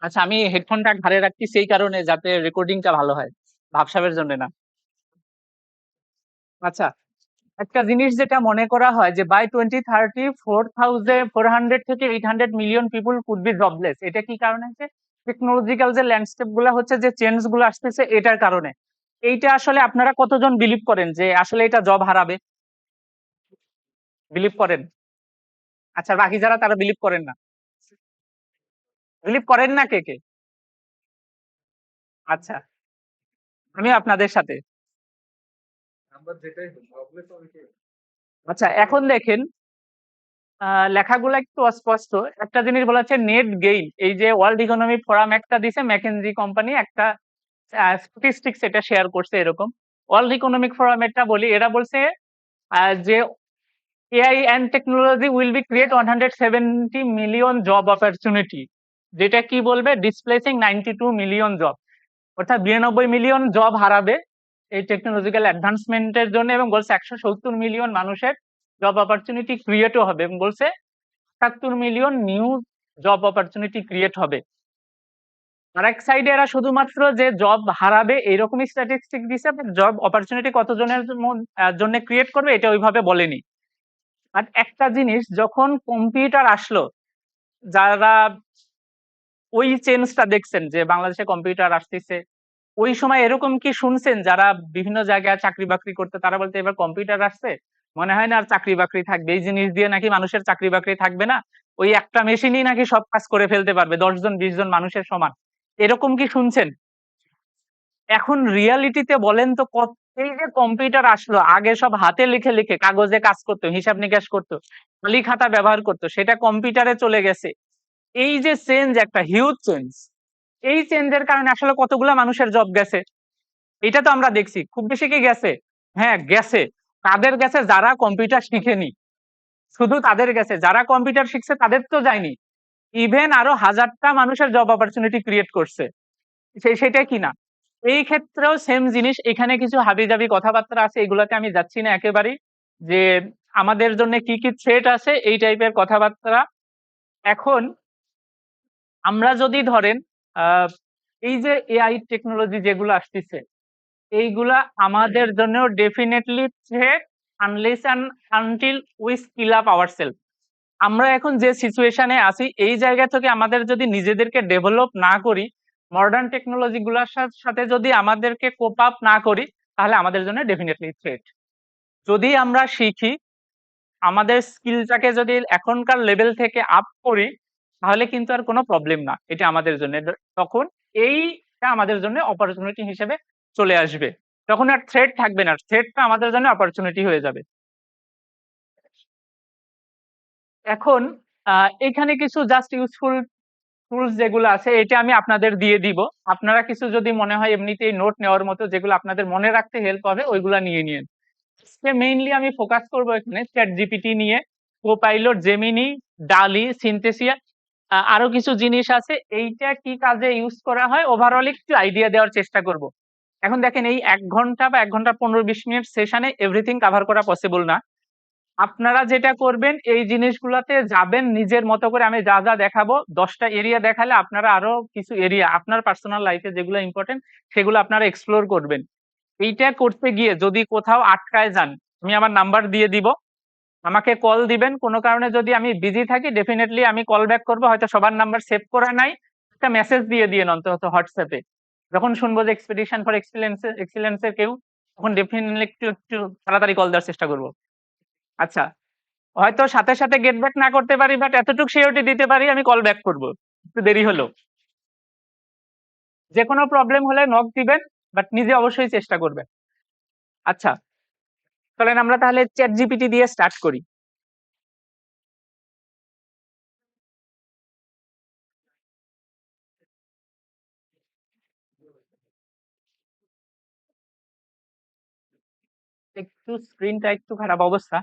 আচ্ছা, আমি হেডফোনটা ঘাড়ে রাখছি সেই কারণে যাতে রেকর্ডিংটা ভালো হয়, ভাবসাবের জন্য না। আচ্ছা, একটা জিনিস যেটা মনে করা হয় যে বাই 2030 4,400 থেকে 800 million people could be jobless. এটা কি কারণে হচ্ছে? টেকনোলজিক্যাল যে ল্যান্ডস্কেপ গুলা হচ্ছে, যে চেঞ্জ গুলো আসতেছে এটার কারণে। এইটা আসলে আপনারা কতজন বিলিভ করেন যে আসলে এটা জব হারাবে? বিলিভ করেন? আচ্ছা, বাকি যারা তারা বিলিভ করেন না? বিলিভ করেন না কে কে? আচ্ছা, আমি আপনাদের সাথে। আচ্ছা, এখন দেখেন, লেখাগুলো একটু অস্পষ্ট। একটা জিনিস বলা হচ্ছে নেট গেইন। এই যে ওয়ার্ল্ড ইকোনমিক ফোরাম একটা দিছে, ম্যাকেনজি কোম্পানি একটা স্ট্যাটিস্টিক্স এটা শেয়ার করছে এরকম। ওয়ার্ল্ড ইকোনমিক ফোরাম এটা বলি, এরা বলছে যে AI and technology will be create 170 million job opportunity. যেটা কি বলবে? Displacing 92 million job. অর্থাৎ 92 মিলিয়ন জব হারাবে এই টেকনোলজিক্যাল অ্যাডভান্সমেন্টের জন্য, এবং বলছে 170 মিলিয়ন মানুষের জব অপরচুনিটি ক্রিয়েটও হবে, এবং বলছে 78 million new job opportunity create হবে। আর এক সাইডে এরা শুধুমাত্র যে জব হারাবে এইরকমই স্ট্যাটিস্টিক দিছে, জব অপরচুনিটি কতজনের জন্য ক্রিয়েট করবে এটা ওইভাবে বলেনি। আর একটা জিনিস, যখন কম্পিউটার আসলো, যারা ওই চেঞ্জটা দেখছেন যে বাংলাদেশে কম্পিউটার আসতেছে, ওই সময় এরকম কি শুনছেন যারা বিভিন্ন জায়গায় চাকরি বাকরি করতে, তারা বলতে এবার কম্পিউটার আসছে, মনে হয় না আর চাকরি বাকরি থাকবে, এই জিনিস দিয়ে নাকি মানুষের চাকরি বাকরি থাকবে না, ওই একটা মেশিনই নাকি সব কাজ করে ফেলতে পারবে 10 জন 20 জন মানুষের সমান, এরকম কি শুনছেন? এখন রিয়ালিটিতে বলেন তো, এই যে কম্পিউটার আসলো, আগে সব হাতে লিখে লিখে কাগজে কাজ করতো, হিসাব নিকাশ করতো, খালি খাতা ব্যবহার করতো, সেটা কম্পিউটারে চলে গেছে। এই যে চেঞ্জ, একটা হিউজ চেঞ্জ, এই চেঞ্জের কারণে আসলে কতগুলা মানুষের জব গেছে এটা তো আমরা দেখছি। খুব বেশি কি গেছে? হ্যাঁ, গেছে। তাদের গেছে যারা কম্পিউটার শিখেনি, শুধু তাদের গেছে। যারা কম্পিউটার শিখছে তাদের তো যায়নি। ইভেন আরো হাজারটা মানুষের জব অপরচুনিটি ক্রিয়েট করছে। সেটা কি না? এই ক্ষেত্রেও সেম জিনিস, এখানে কিছু হাবিজাবি কথাবার্তা আছে, এগুলোতে আমি যাচ্ছি না একেবারেই। যে আমাদের জন্য কি কি থ্রেট আছে এই টাইপের কথাবার্তা। এখন আমরা যদি ধরেন, আহ এই যে এআই টেকনোলজি যেগুলো আসতেছে, এইগুলা আমাদের জন্য definitely threat, unless and until we skill up ourself. আমরা এখন যে সিচুয়েশনে আছি, এই জায়গা থেকে আমাদের যদি নিজেদেরকে ডেভেলপ না করি, মডার্ন টেকনোলজি গুলার সাথে যদি আমাদেরকে কোপ আপ না করি, তাহলে আমাদের জন্য ডেফিনেটলি থ্রেট। যদি আমরা শিখি, আমাদের স্কিলটাকে যদি এখনকার লেভেল থেকে আপ করি, তাহলে কিন্তু আর কোনো প্রবলেম না এটা আমাদের জন্য। তখন এইটা আমাদের জন্য অপরচুনিটি হিসেবে চলে আসবে। তখন আর থ্রেট থাকবে না, থ্রেটটা আমাদের জন্য অপরচুনিটি হয়ে যাবে। এখন এখানে কিছু জাস্ট ইউজফুল টুলস যেগুলো আছে এটা আমি আপনাদের দিয়ে দিব। আপনারা কিছু যদি মনে হয় এমনিতেই নোট নেওয়ার মতো, যেগুলো আপনাদের মনে রাখতে হেল্প হবে, ওইগুলা নিয়ে নিন। মেইনলি আমি ফোকাস করব এখানে চ্যাট জিপিটি নিয়ে, কোপাইলট, জেমিনি, ডালি, সিনথেসিয়া, আরো কিছু জিনিস আছে। এইটা কি কাজে ইউজ করা হয় ওভারঅল একটু আইডিয়া দেওয়ার চেষ্টা করব। এখন দেখেন, এই 1 ঘন্টা বা 1 ঘন্টা 15-20 মিনিট সেশনে এভরিথিং কাভার করা পসিবল না। আপনারা যেটা করবেন, এই জিনিসগুলোতে যাবেন নিজের মতো করে। আমি যা যা দেখাবো, 10টা এরিয়া দেখালে আপনারা আরো কিছু এরিয়া আপনার পার্সোনাল লাইফে যেগুলো ইম্পর্টেন্ট, সেগুলো আপনারা এক্সপ্লোর করবেন। এইটা করতে গিয়ে যদি কোথাও আটকায় যান, আমি আমার নাম্বার দিয়ে দিব, আমাকে কল দিবেন। কোনো কারণে যদি আমি বিজি থাকি, ডেফিনেটলি আমি কল ব্যাক করবো। হয়তো সবার নাম্বার সেভ করা নাই, একটা মেসেজ দিয়ে দিন অন্তত হোয়াটসঅ্যাপে। যখন শুনবো যে এক্সপেডিশন ফর এক্সিলেন্সের কেউ, তখন ডেফিনেটলি একটু একটু তাড়াতাড়ি কল দেওয়ার চেষ্টা করবো। আচ্ছা, হয়তো সাথে সাথে গেট ব্যাক না করতে পারি, বাট এতটুকু সিওরিটি দিতে পারি আমি কল ব্যাক করবো, একটু দেরি হলো। যে কোনো প্রবলেম হলে নক দিবেন, বাট নিজে অবশ্যই চেষ্টা করবেন। আচ্ছা, চলেন আমরা তাহলে চ্যাট জিপিটি দিয়ে স্টার্ট করি। একটু স্ক্রিনটা একটু খারাপ অবস্থা।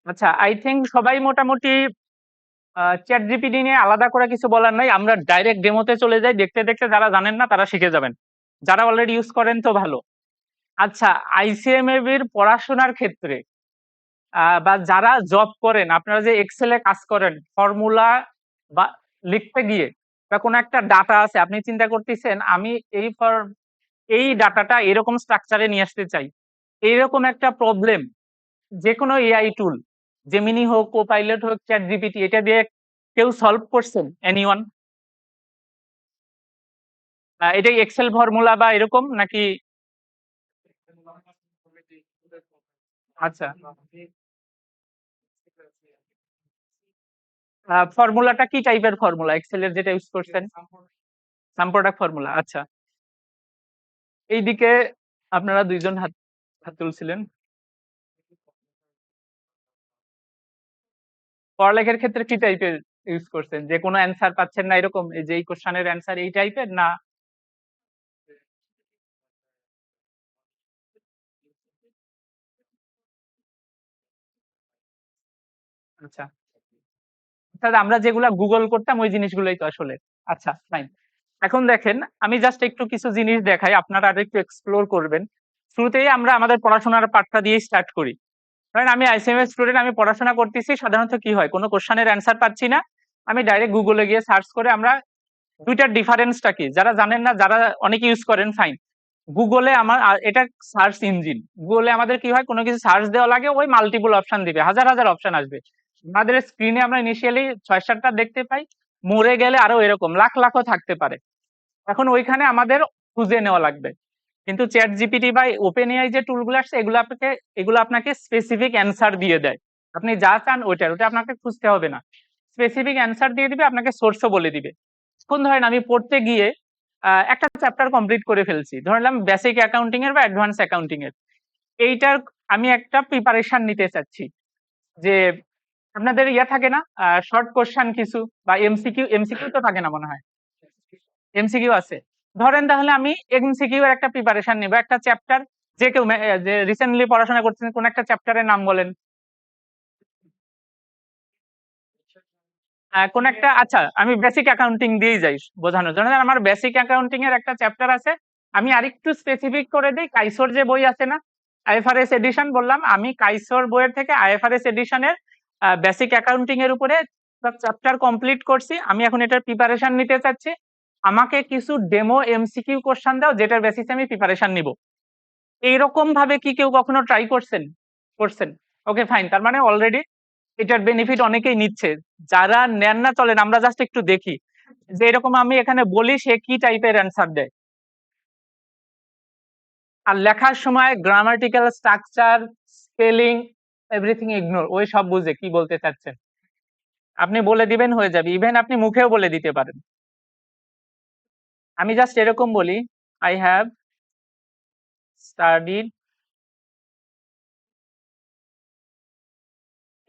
আচ্ছা, আই থিঙ্ক সবাই মোটামুটি চ্যাট জিপিটি নিয়ে আলাদা করে কিছু বলার নাই, আমরা ডাইরেক্ট ডেমোতে চলে যাই। দেখতে দেখতে যারা জানেন না তারা শিখে যাবেন, যারা অলরেডি ইউজ করেন তো ভালো। আচ্ছা, আইসিএমএবির পড়াশোনার ক্ষেত্রে বা যারা জব করেন, আপনারা যে এক্সেলে কাজ করেন, ফর্মুলা বা লিখতে গিয়ে বা কোনো একটা ডাটা আছে, আপনি চিন্তা করতেছেন আমি এই ডাটাটা এরকম স্ট্রাকচারে নিয়ে আসতে চাই। এইরকম একটা প্রবলেম যেকোনো এআই টুল, জেমিনি হোক, কোপাইলট হোক, চ্যাট জিপিটি, এটা দিয়ে কেউ সলভ করছেন? এনিওয়ান? এটা এক্সেল ফর্মুলা বা এরকম নাকি? আচ্ছা, ফর্মুলাটা কি টাইপের ফর্মুলা এক্সেল এর যেটা ইউজ করছেন? সাম প্রোডাক্ট ফর্মুলা। আচ্ছা, এইদিকে আপনারা দুইজন হাত হাত তুলছিলেন। পড়ালেখার ক্ষেত্রে কি টাইপের ইউজ করছেন? যে কোনো অ্যান্সার পাচ্ছেন না এরকম, এই যে এই কোশ্চেনের অ্যান্সার এই টাইপের না? আচ্ছা, তাহলে আমরা যেগুলা গুগল করতাম ওই জিনিসগুলোই তো আসলে। আচ্ছা, ফাইন। এখন দেখেন, আমি জাস্ট একটু কিছু জিনিস দেখাই, আপনারা আরেকটু এক্সপ্লোর করবেন। শুরুতেই আমরা আমাদের পড়াশোনার পার্টটা দিয়ে স্টার্ট করি। ধরেন আমি আইসিএমএস স্টুডেন্ট, আমি পড়াশোনা করতেছি। সাধারণত কি হয়, কোনো কোশ্চেনের অ্যান্সার পাচ্ছি না, আমি ডাইরেক্ট গুগলে গিয়ে সার্চ করে আমরা দুইটার ডিফারেন্সটা কি যারা জানেন না, যারা অনেকে ইউজ করেন, ফাইন। গুগলে আমার এটা সার্চ ইঞ্জিন। গুগলে আমাদের কি হয়, কোনো কিছু সার্চ দেওয়া লাগে, ওই মাল্টিপল অপশন দিবে, হাজার হাজার অপশন আসবে। আমাদের স্ক্রিনে আমরা ইনিশিয়ালি ৬-৭টা দেখতে পাই, মরে গেলে আরো এরকম লাখ লাখও থাকতে পারে। এখন ওইখানে আমাদের খুঁজে নেওয়া লাগবে। কিন্তু চ্যাট জিপিটি বা ওপেন এআই যে টুলগুলো আসছে, এগুলো আপনাকে স্পেসিফিক অ্যান্সার দিয়ে দেয়। আপনি যা চান ওটা আপনাকে খুঁজতে হবে না, স্পেসিফিক অ্যান্সার দিয়ে দিবে, আপনাকে সোর্সও বলে দিবে। এখন ধরেন আমি পড়তে গিয়ে একটা চ্যাপ্টার কমপ্লিট করে ফেলছি, ধরলাম বেসিক অ্যাকাউন্টিং এর বা অ্যাডভান্স অ্যাকাউন্টিং এর। এইটার আমি একটা প্রিপারেশন নিতে চাচ্ছি, যে আপনাদের ইয়া থাকে না, শর্ট কোশ্চেন কিছু বা এমসিকিউ, এমসিকিউ তো থাকে না মনে হয়, এমসিকিউ আছে। ধরেন তাহলে আমি এমসিকিউ এর একটা প্রিপারেশন নিব, একটা চ্যাপ্টার, যে কেউ যে রিসেন্টলি পড়াশোনা করছেন কোন একটা চ্যাপ্টারের নাম বলেন। কোন একটা, আচ্ছা আমি বেসিক অ্যাকাউন্টিং দিয়েই যাই বোঝানোর জন্য। আমার বেসিক অ্যাকাউন্টিং এর একটা চ্যাপ্টার আছে, আমি আরেকটু স্পেসিফিক করে দিই, কাইসোর যে বই আছে না, আইএফআরএস এডিশন বললাম, আমি কাইসোর বইয়ের থেকে আইএফআরএস এডিশনের বেসিক অ্যাকাউন্টিং এর উপরে চ্যাপ্টার কমপ্লিট করছি, আমি এখন এটার প্রিপারেশন নিতে চাচ্ছি। আমাকে কিছু ডেমো এমসিকিউ কোশ্চেন দাও যেটার বেসিসে আমি প্রিপারেশন নিব। এইরকম ভাবে কি কেউ কখনো ট্রাই করছেন? করছেন? ওকে, ফাইন। তার মানে অলরেডি এটার বেনিফিট অনেকেই নিচ্ছে। যারা নেন না, চলেন আমরা জাস্ট একটু দেখি যে এরকম আমি এখানে বলি সে কি টাইপের অ্যান্সার দেয়। আর লেখার সময় grammatical structure, spelling, everything ignore, ওই সব বুঝে কি বলতে চাচ্ছেন আপনি বলে দিবেন, হয়ে যাবে। ইভেন আপনি মুখেও বলে দিতে পারেন। আমি জাস্ট এরকম বলি, I have studied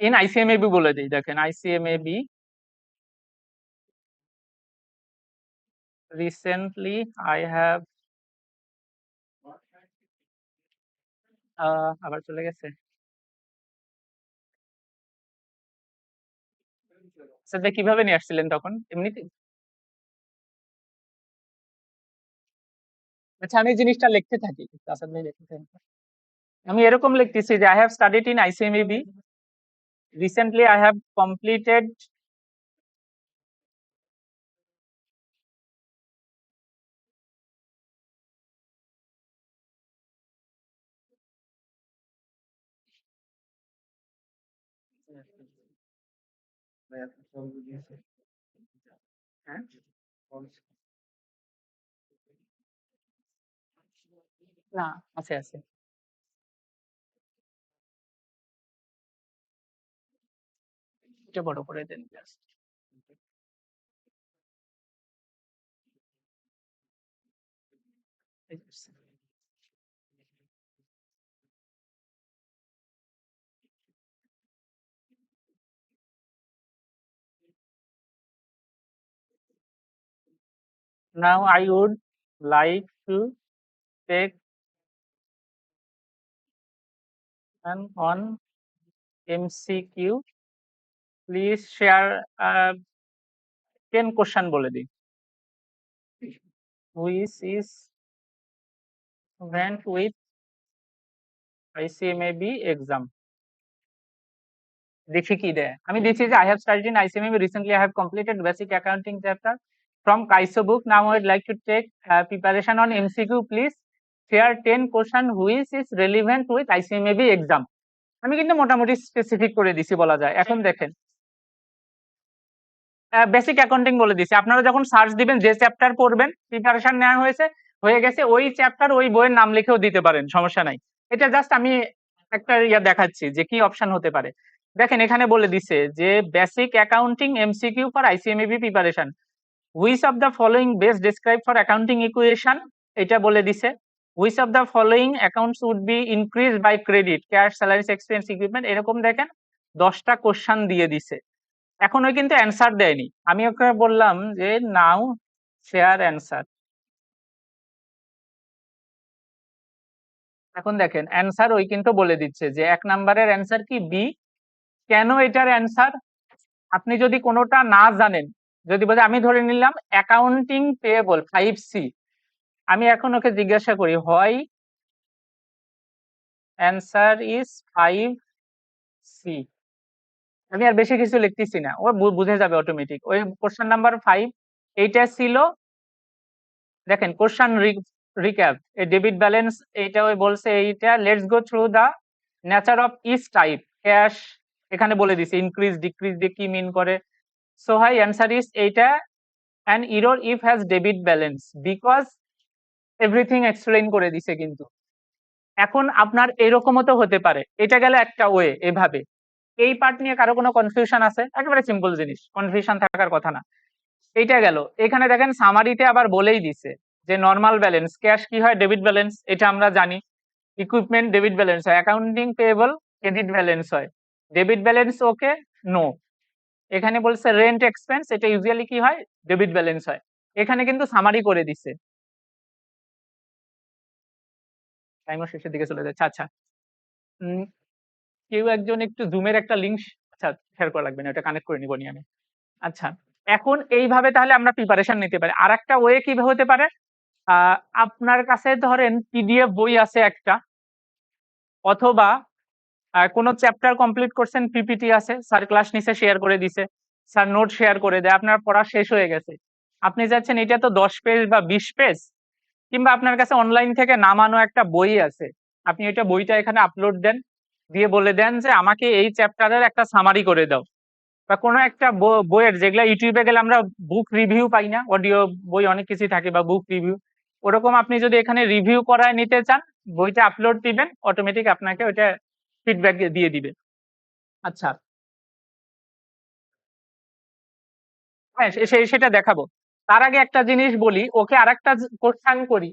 in ICMAB বলে দিই, দেখেন আইসিএমএবি রিসেন্টলি, আই হ্যাভ আবার চলে গেছে। সেটা কিভাবে নিয়ে আসছিলেন তখন, এমনিতে? আচ্ছা, আমি এই জিনিসটা লিখতে থাকি, আসাদ ভাই লিখতে থাকি। আমি এরকম লিখতেছি যে I have studied in ICMAB recently, I have completed হ্যাঁ, না, আছে আছে। এটা বড় করে দেন just. Now I would like to take an on MCQ. Please share 10 question বলে দিই, which is went with ICMAB exam. দেখি কি দেয়। আমি দিচ্ছি যে I have studied in ICMAB recently, I have completed basic accounting chapter from Kaiso book. Now I'd like to take preparation on MCQ. Please share 10 question which is relevant with ICMAB exam. আমি কিন্তু মোটামুটি specific করে দিছি বলা যায়। এখন দেখেন basic accounting বলে দিছি। আপনারা যখন সার্চ দিবেন যে চ্যাপ্টার পড়বেন, প্রিপারেশন নেওয়া হয়ে গেছে ওই চ্যাপ্টার ওই বইয়ের নাম লিখেও দিতে পারেন, সমস্যা নাই। এটা জাস্ট আমি একটা দেখাচ্ছি যে কি অপশন হতে পারে। দেখেন এখানে বলে দিছে যে basic accounting MCQ for ICMAB preparation. Which of the following best describe for accounting equation, এটা বলে দিছে। Which of the following accounts would be increase by credit, cash, salaries, expense, equipment, এরকম দেখেন 10টা কোশ্চেন দিয়ে দিছে। এখন ওই কিন্তু অ্যান্সার দেয়নি। আমি ওকে বললাম যে নাও শেয়ার অ্যান্সার। এখন দেখেন অ্যান্সার ওই কিন্তু বলে দিচ্ছে যে 1 নাম্বারের অ্যান্সার কি বি। কেন এটার অ্যান্সার? আপনি যদি কোনোটা না জানেন, যদি বলে আমি ধরে নিলাম অ্যাকাউন্টিং পেয়েবল 5C, আমি এখন ওকে জিজ্ঞাসা করি হয় অ্যান্সার ইজ 5C, আমি আর বেশি কিছু লিখতেছি না, ও বুঝে যাবে অটোমেটিক। ওই কোশ্চেন নাম্বার 5 এইটা ছিল। দেখেন কোশ্চেন রিক্যাপ, এই ডেবিট ব্যালেন্স এইটা ওই বলছে এইটা let's go through the nature of each type cash, এখানে বলে দিছে ইনক্রিজ ডিক্রিজ দিয়ে কি মিন করে। সো হাই অ্যান্সার ইজ এইটা an error if has debit balance because everything explain করে দিছে কিন্তু। এখন আপনার এরকমও তো হতে পারে, এটা গেল একটা ওয়ে এভাবে। এই পার্ট নিয়ে কারো কোনো কনফিউশন আছে? একেবারে সিম্পল জিনিস, কনফিউশন থাকার কথা না। এইটা গেল। এখানে দেখেন সামারিতে আবার বলেই দিছে যে নরমাল ব্যালেন্স ক্যাশ কি হয় ডেবিট ব্যালেন্স, এটা আমরা জানি। ইকুইপমেন্ট ডেবিট ব্যালেন্স হয়, অ্যাকাউন্টিং পেয়েবল ক্রেডিট ব্যালেন্স হয়। ডেবিট ব্যালেন্স ওকে, নো। এখানে বলছে রেন্ট এক্সপেন্স, এটা ইউজুয়ালি কি হয় ডেবিট ব্যালেন্স হয়। এখানে কিন্তু সামারি করে দিছে। টাইমও শেষের দিকে চলে যাচ্ছে। আচ্ছা, উম, কেউ একজন একটু জুমের একটা লিঙ্ক, আচ্ছা শেয়ার করা লাগবে না, ওটা কানেক্ট করে নিব নি আমি। আচ্ছা, এখন এইভাবে তাহলে আমরা প্রিপারেশন নিতে পারি। আর একটা ওয়ে কিভাবে হতে পারে, আপনার কাছে ধরেন পিডিএফ বই আছে একটা, অথবা কোনো চ্যাপ্টার কমপ্লিট করছেন, পিপিটি আছে, স্যার ক্লাস নিচে শেয়ার করে দিছে, স্যার নোট শেয়ার করে দেয়, আপনার পড়া শেষ হয়ে গেছে। আপনি যাচ্ছেন এটা তো 10 পেজ বা 20 পেজ, কিংবা আপনার কাছে অনলাইন থেকে নামানো একটা বই আছে, আপনি এটা বইটা এখানে আপলোড দেন, দিয়ে বলে দেন যে আমাকে এই চ্যাপ্টারের একটা সামারি করে দাও। বা কোনো একটা বইয়ের, যেগুলা ইউটিউবে গেলে আমরা বুক রিভিউ পাই না, অডিও বই অনেক কিছু থাকে বা বুক রিভিউ, ওরকম আপনি যদি এখানে রিভিউ করায় নিতে চান, বইটা আপলোড দিবেন, অটোমেটিক আপনাকে ওইটা ফিডব্যাক দিয়ে দিবে। আচ্ছা, হ্যাঁ সেটা দেখাবো। তার আগে একটা জিনিস বলি, ওকে আরেকটা কোশ্চেন করি,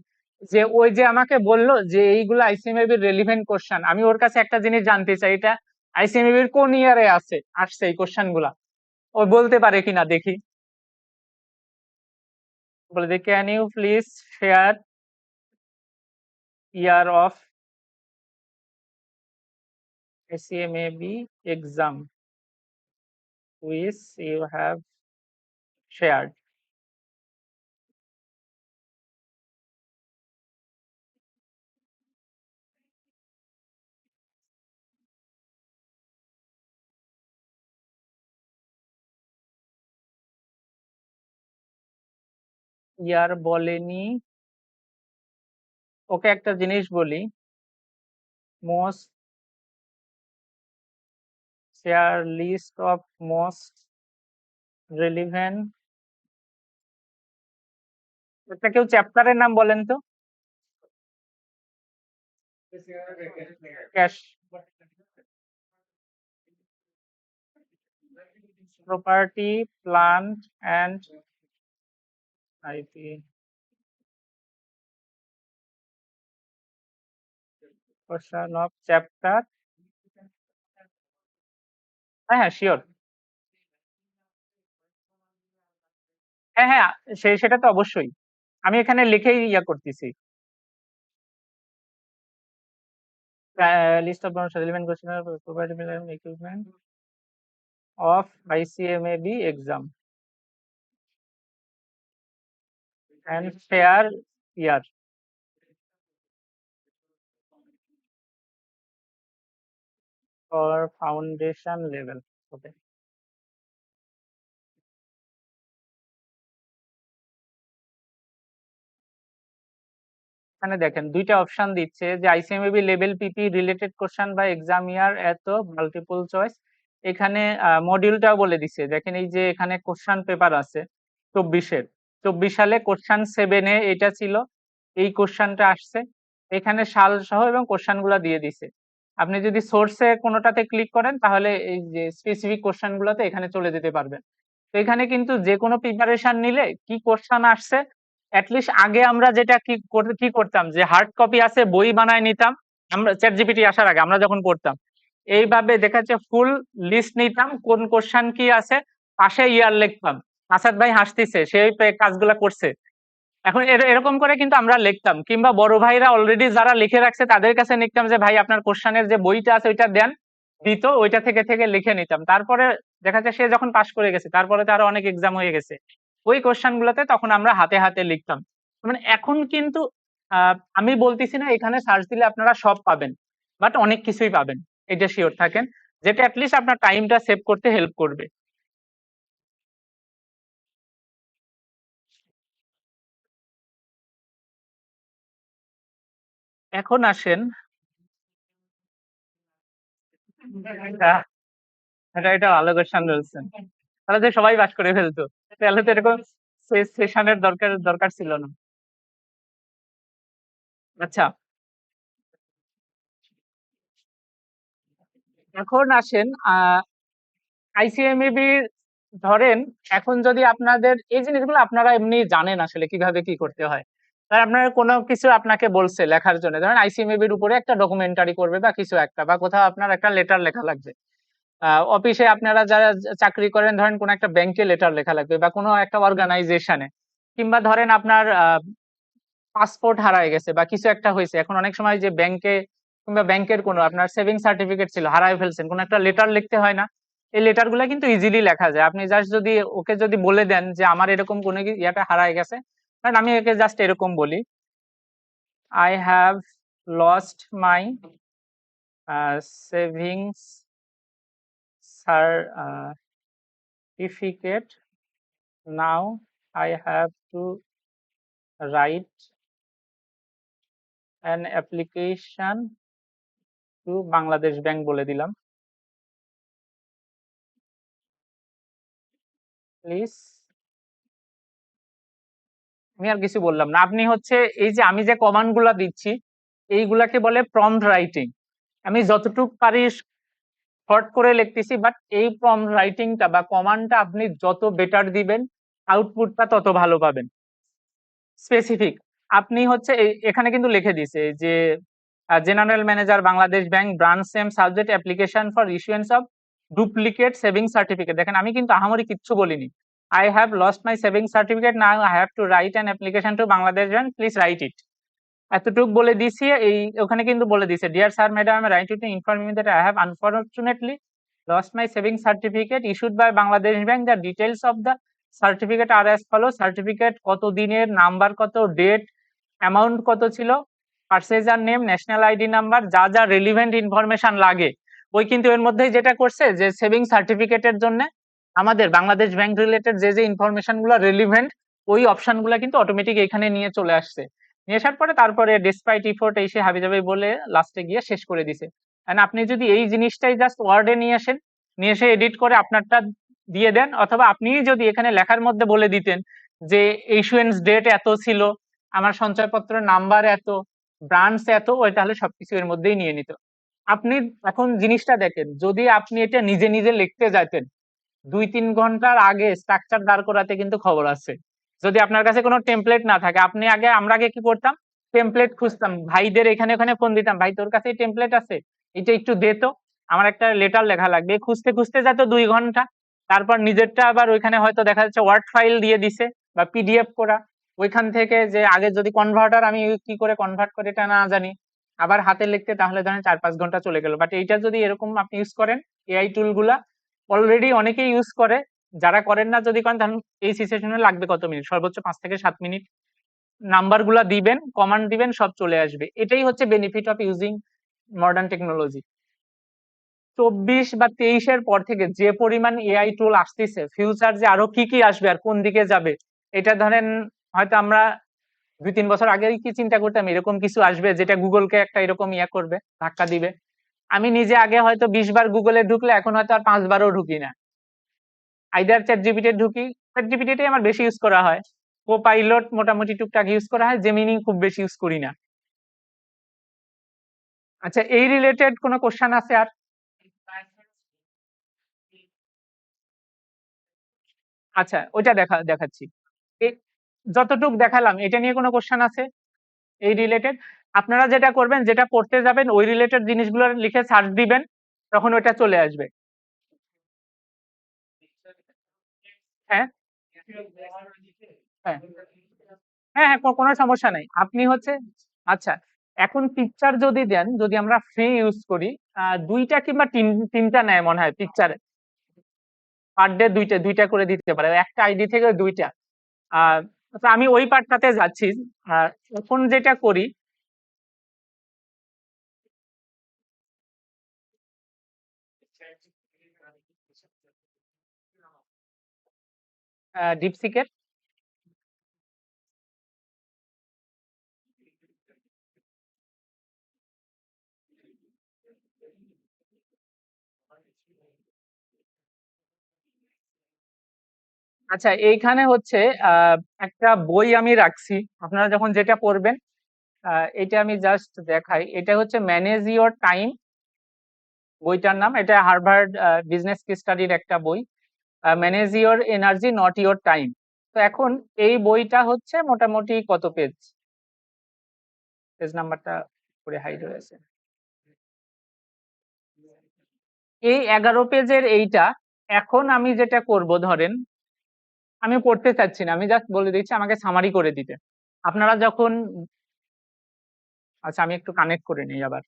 যে ওই যে আমাকে বললো যে এইগুলো আইসিএমএবি এর রেলিভেন্ট কোশ্চেন, আমি ওর কাছে একটা জিনিস জানতে চাই, এটা আইসিএমএবি এর কোন ইয়ারে আসছে এই কোশ্চেন গুলা, ও বলতে পারে কিনা দেখি। বলে যে can you please share year of ICMAB exam which you have shared. Year বলেনি। ওকে একটা জিনিস বলি, most share list of most relevant, একটা কেউ চ্যাপ্টারের নাম বলেন তো। Cash property plant and IP, portion of chapter. হ্যাঁ হ্যাঁ শিওর। হ্যাঁ হ্যাঁ, সেটা তো অবশ্যই, আমি এখানে লিখেই করতেছি। List of relevant question property plant equipment of ICMAB exam and share year for foundation level. Okay. এখানে দেখেন ২ টা অপশন দিচ্ছে যে ICMAB level PP related question by exam year এত মাল্টিপল চয়েস। এখানে মডিউলটাও বলে দিছে। দেখেন এই যে এখানে কোয়েশ্চেন পেপার আছে ২৪ এর। ২৪ সালে কোয়েশ্চেন 7 এ এটা ছিল। এই কোয়েশ্চেনটা আসছে। এখানে সাল সহ এবং কোয়েশ্চেন গুলা দিয়ে দিছে। আপনি যদি সোর্সে কোনোটাতে ক্লিক করেন তাহলে এই যে স্পেসিফিক কোয়েশ্চেন গুলাতে এখানে চলে যেতে পারবেন। তো এখানে কিন্তু যেকোনো প্রিপারেশন নিলে কি কোয়েশ্চেন আসছে এটলিস্ট আগে আমরা যেটা কি করতাম যে হার্ড কপি আছে বই বানায় নিতাম। আমরা ChatGPT আসার আগে আমরা যখন পড়তাম এইভাবে দেখা যাচ্ছে ফুল লিস্ট নিতাম কোন কোশ্চেন কি আছে পাশে ইয়ার লিখতাম। আসাদ ভাই হাসতেছে সেই কাজগুলা করছে। এখন এরকম করে কিন্তু আমরা লিখতাম কিংবা বড় ভাইরা অলরেডি যারা লিখে রাখছে তাদের কাছে লিখতাম যে ভাই আপনার কোশ্চেনের যে বইটা আছে ওইটা দেন, দিত ওইটা থেকে লিখে নিতাম। তারপরে দেখা যায় সে যখন পাশ করে গেছে তারপরে তো আরো অনেক এক্সাম হয়ে গেছে ওই কোশ্চেন গুলোতে তখন আমরা হাতে হাতে লিখতাম। মানে এখন কিন্তু আমি বলতেছি না এখানে সার্চ দিলে আপনারা সব পাবেন, বাট অনেক কিছুই পাবেন, এটা শিওর থাকেন, যেটা অ্যাটলিস্ট আপনার টাইমটা সেভ করতে হেল্প করবে। এখন আসেন, আহ, এটা ভালো কোশ্চেন বলছেন। তাহলে যে সবাই পাস করে ফেলতো, তাহলে তো এরকম সেশনের দরকার দরকার ছিল না। আচ্ছা, এখন আসেন আইসিএমইবি ধরেন এখন যদি আপনাদের এই জিনিসগুলো আপনারা এমনি জানেন আসলে কিভাবে কি করতে হয়। তার আপনার কোনো কিছু আপনাকে বলছে লেখার জন্য, ধরেন আইসিএমইবির উপরে একটা ডকুমেন্টারি করবে বা কিছু একটা, বা কোথাও আপনার একটা লেটার লেখা লাগবে। অফিসে আপনারা যারা চাকরি করেন ধরেন কোনো একটা ব্যাংকে লেটার লেখা লাগবে বা কোনো একটা অর্গানাইজেশনে, কিংবা ধরেন আপনার পাসপোর্ট হারায় গেছে বা কিছু একটা হয়েছে। এখন অনেক সময় যে ব্যাংকে কিংবা ব্যাংকের কোনো আপনার সেভিং সার্টিফিকেট ছিল হারায় ফেলছেন, কোনো একটা লেটার লিখতে হয় না? এই লেটার গুলা কিন্তু ইজিলি লেখা যায়। আপনি জাস্ট যদি ওকে যদি বলে দেন যে আমার এরকম কোনো ইয়াটা হারায় গেছে, কারণ আমি ওকে জাস্ট এরকম বলি, I have lost my savings certificate, now I have to write an application to Bangladesh bank বলে দিলাম, প্লিজ। আমি আর কিছু বললাম না। আপনি হচ্ছে এই যে আমি যে কমান্ড গুলা দিচ্ছি এইগুলাকে বলে প্রম্পট রাইটিং। আমি যতটুকু পারি শর্ট করে লিখতেছি, বাট এই প্রম্পট রাইটিংটা বা কমান্ডটা আপনি যত বেটার দিবেন আউটপুটটা তত ভালো পাবেন। স্পেসিফিক আপনি হচ্ছে এখানে কিন্তু লিখে দিছে যে general manager Bangladesh bank branch same subject application for issuance of duplicate saving certificate. দেখেন আমি কিন্তু আহামরি কিচ্ছু বলিনি। I have lost my saving certificate, now I have to write an application to Bangladesh bank, please write it. এতটুক বলে দিছি। এই ওখানে কিন্তু বলে দিছে, dear sir madam I write to inform you that I have unfortunately lost my saving certificate issued by Bangladesh Bank. The details of the certificate are as follows: certificate কত দিনের, নাম্বার কত, ডেট, অ্যামাউন্ট কত ছিল, purchaser name, national ID number, যা যা relevant information লাগে ওই কিন্তু এর মধ্যেই যেটা করছে যে সেভিং সার্টিফিকেটের জন্য আমাদের বাংলাদেশ ব্যাংক রিলেটেড যে যে ইনফরমেশন গুলো রেলিভেন্ট ওই অপশন গুলো কিন্তু অটোমেটিক এখানে নিয়ে চলে আসছে। নিয়ে আসার পরে তারপরে ডেসপাইট ইফোর্ট এসে হাবিজাবি বলে লাস্টে গিয়ে শেষ করে দিছে। এন্ড আপনি যদি এই জিনিসটাই জাস্ট ওয়ার্ডে নিয়ে আসেন, নিয়ে এসে এডিট করে আপনারটা দিয়ে দেন, অথবা আপনি যদি এখানে লেখার মধ্যে বলে দিতেন যে ইস্যুয়েন্স ডেট এত ছিল, আমার সঞ্চয়পত্রের নাম্বার এত, ব্রাঞ্চ এত, ওই তাহলে সবকিছু এর মধ্যেই নিয়ে নিত। আপনি এখন জিনিসটা দেখেন, যদি আপনি এটা নিজে নিজে লিখতে যাইতেন ২-৩ ঘন্টার আগে স্ট্রাকচার দাঁড় করাতে কিন্তু খবর আছে। যদি আপনার কাছে কোনো টেমপ্লেট না থাকে, আপনি আমরা আগে কি করতাম, টেমপ্লেট খুঁজতাম, ভাইদের এখানে ওখানে ফোন দিতাম, ভাই তোর কাছে টেমপ্লেট আছে, এটা একটু দে তো, আমার একটা লেটার লেখা লাগবে। খুঁজতে খুঁজতে যেত ২ ঘন্টা। তারপর নিজেরটা আবার ওইখানে হয়তো দেখা যাচ্ছে ওয়ার্ড ফাইল দিয়ে দিছে বা পিডিএফ করা, ওইখান থেকে যে আগে যদি কনভার্টার আমি কি করে কনভার্ট করে এটা না জানি, আবার হাতে লিখতে, তাহলে ধরেন ৪-৫ ঘন্টা চলে গেল। বাট এইটা যদি এরকম আপনি ইউজ করেন, এআই টুল গুলা অলরেডি অনেকেই ইউজ করে, যারা করেন না যদি করেন তাহলে এই সিচুয়েশনে লাগবে কত মিনিট, সর্বোচ্চ ৫ থেকে ৭ মিনিট। নাম্বার গুলা দিবেন, কমান্ড দিবেন, সব চলে আসবে। এটাই হচ্ছে benefit of using modern technology. ২৪ বা ২৩ এর পর থেকে যে পরিমাণ এআই টুল আসতেছে, ফিউচার যে আরো কি কি আসবে আর কোন দিকে যাবে, এটা ধরেন হয়তো আমরা 2-3 বছর আগে কি চিন্তা করতাম এরকম কিছু আসবে যেটা গুগলকে একটা এরকম ইয়া করবে, ধাক্কা দিবে? আমি নিজে আগে হয়তো 20 বার গুগলে ঢুকলে এখন হয়তো আর 5 বারও ঢুকি না। আইদার চ্যাট জিপিটি ঢুকি, চ্যাট জিপিটিটাই আমার বেশি ইউজ করা হয়। কোপাইলট মোটামুটি টুকটাক ইউজ করা হয়, জেমিনি খুব বেশি ইউজ করি না। আচ্ছা, এই রিলেটেড কোনো কোশ্চেন আছে আর? আচ্ছা, ওইটা দেখাচ্ছি। যতটুক দেখালাম এটা নিয়ে কোনো কোশ্চেন আছে এই রিলেটেড? আপনারা যেটা করবেন, যেটা পড়তে যাবেন ওই রিলেটেড জিনিসগুলো লিখে সার্চ দিবেন, তখন ওইটা চলে আসবে। হ্যাঁ, হ্যাঁ, হ্যাঁ, হ্যাঁ, কোনো সমস্যা নাই। আপনি হচ্ছে, আচ্ছা, এখন পিকচার যদি দেন, যদি আমরা ফ্রি ইউজ করি, 2টা কিংবা 3টা নেয় মনে হয় পিকচার, পার ডে 2টা করে দিতে পারে একটা আইডি থেকে 2টা। আচ্ছা, আমি ওই পার্টটাতে যাচ্ছি। এখন যেটা করি, ডিপসিকের, আচ্ছা, এইখানে হচ্ছে একটা বই আমি রাখছি, আপনারা যখন যেটা পড়বেন, এটা আমি জাস্ট দেখাই। এটা হচ্ছে ম্যানেজ ইওর টাইম, বইটার নাম। এটা হার্ভার্ড বিজনেস স্টাডির একটা বই। Manage your energy not your time. তো এখন এই বইটা হচ্ছে মোটামুটি কত পেজ, পেজ নাম্বারটা করে হাইড হয়েছে, এই 11 পেজের এইটা। এখন আমি যেটা করব, ধরেন আমি পড়তে চাচ্ছি না, আমি জাস্ট বলে দিচ্ছি আমাকে সামারি করে দিতে। আপনারা যখন, আচ্ছা, আমি একটু কানেক্ট করে নিই আবার।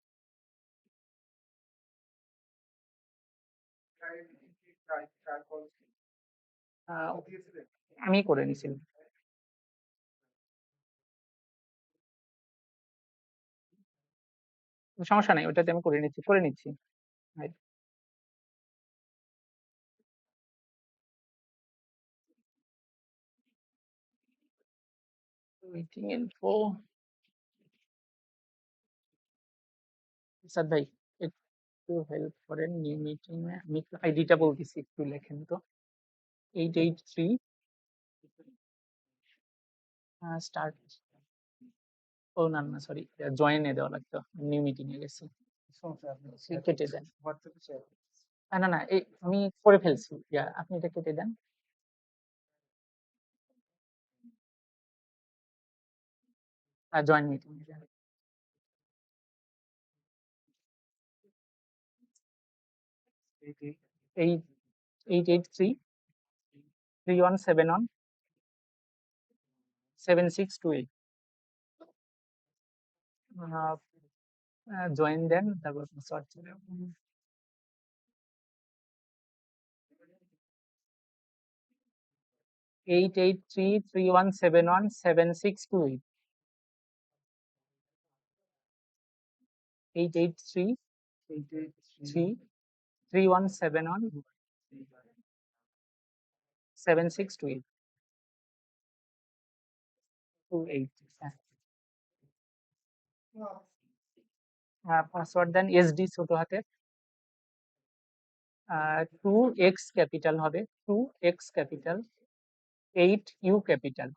আহ, আমি করে নিছি, সমস্যা নাই, ওটাতে আমি করে নিচ্ছি। মিটিং ইনফো, স্যার ভাই একটু হেল্প করেন, নিউ মিটিং এ আমি আইডিটা বলতেছি, একটু লেখেন তো। 883 স্টার্ট, ও না না, সরি, জয়েন এ দেওয়া লাগতো, নিউ মিটিং এ গেছি। কেটে দেন, না না না, এই আমি করে ফেলছি, আপনি এটা কেটে দেন। Join meeting, 883-3171-7628। জয়েন দেন, তারপর সার্চ, 883-3171-7628। 883-3171-7628। পাসওয়ার্ড দেন এসডি ছোট হাতের, 2x ক্যাপিটাল হবে, 2x ক্যাপিটাল, 8U ক্যাপিটাল।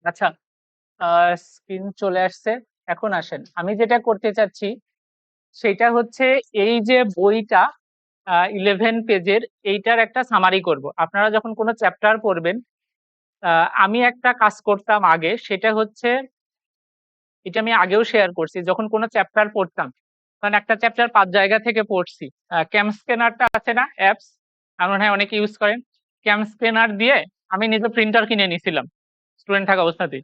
আচ্ছা, স্ক্রিন চলে আসছে। এখন আসেন, আমি যেটা করতে চাচ্ছি সেটা হচ্ছে, এই যে বইটা 11 পেজের, এইটার একটা সামারি করব। আপনারা যখন কোনো চ্যাপ্টার পড়বেন, আমি একটা কাজ করতাম আগে, সেটা হচ্ছে, এটা আমি আগেও শেয়ার করছি, যখন কোনো চ্যাপ্টার পড়তাম, কারণ একটা চ্যাপ্টার 5 জায়গা থেকে পড়ছি, ক্যাম স্ক্যানারটা আছে না অ্যাপস, আমার মনে হয় অনেকে ইউজ করেন, ক্যাম স্ক্যানার দিয়ে আমি নিজে প্রিন্টার কিনে নিছিলাম। স্টুডেন্ট থাকা অবস্থাতেই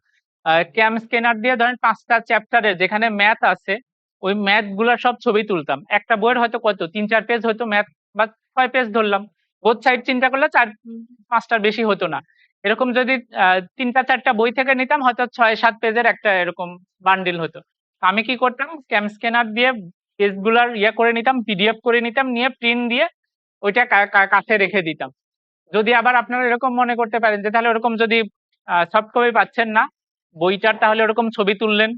ক্যাম স্ক্যানার দিয়ে ধরেন 5টা চ্যাপ্টারে যেখানে ম্যাথ আছে ওই ম্যাথ গুলার সব ছবি তুলতাম। একটা বইয়ের হয়তো কত 3-4 পেজ হয়তো ম্যাথ, বা 6 পেজ ধরলাম। বোথ সাইড চিন্তা করলে 4-5টার বেশি হতো না। এরকম যদি 3টা-4টা বই থেকে নিতাম হয়তো 6-7 পেজের একটা এরকম বান্ডিল হতো। তো আমি কি করতাম, ক্যাম স্ক্যানার দিয়ে পেজ গুলার করে নিতাম, পিডিএফ করে নিতাম, নিয়ে প্রিন্ট দিয়ে ওইটা কাছে রেখে দিতাম। যদি আবার আপনারা এরকম মনে করতে পারেন যে তাহলে ওরকম যদি সফট কপি পাচ্ছেন না বইটার, তাহলে ওরকম ছবি তুললেন,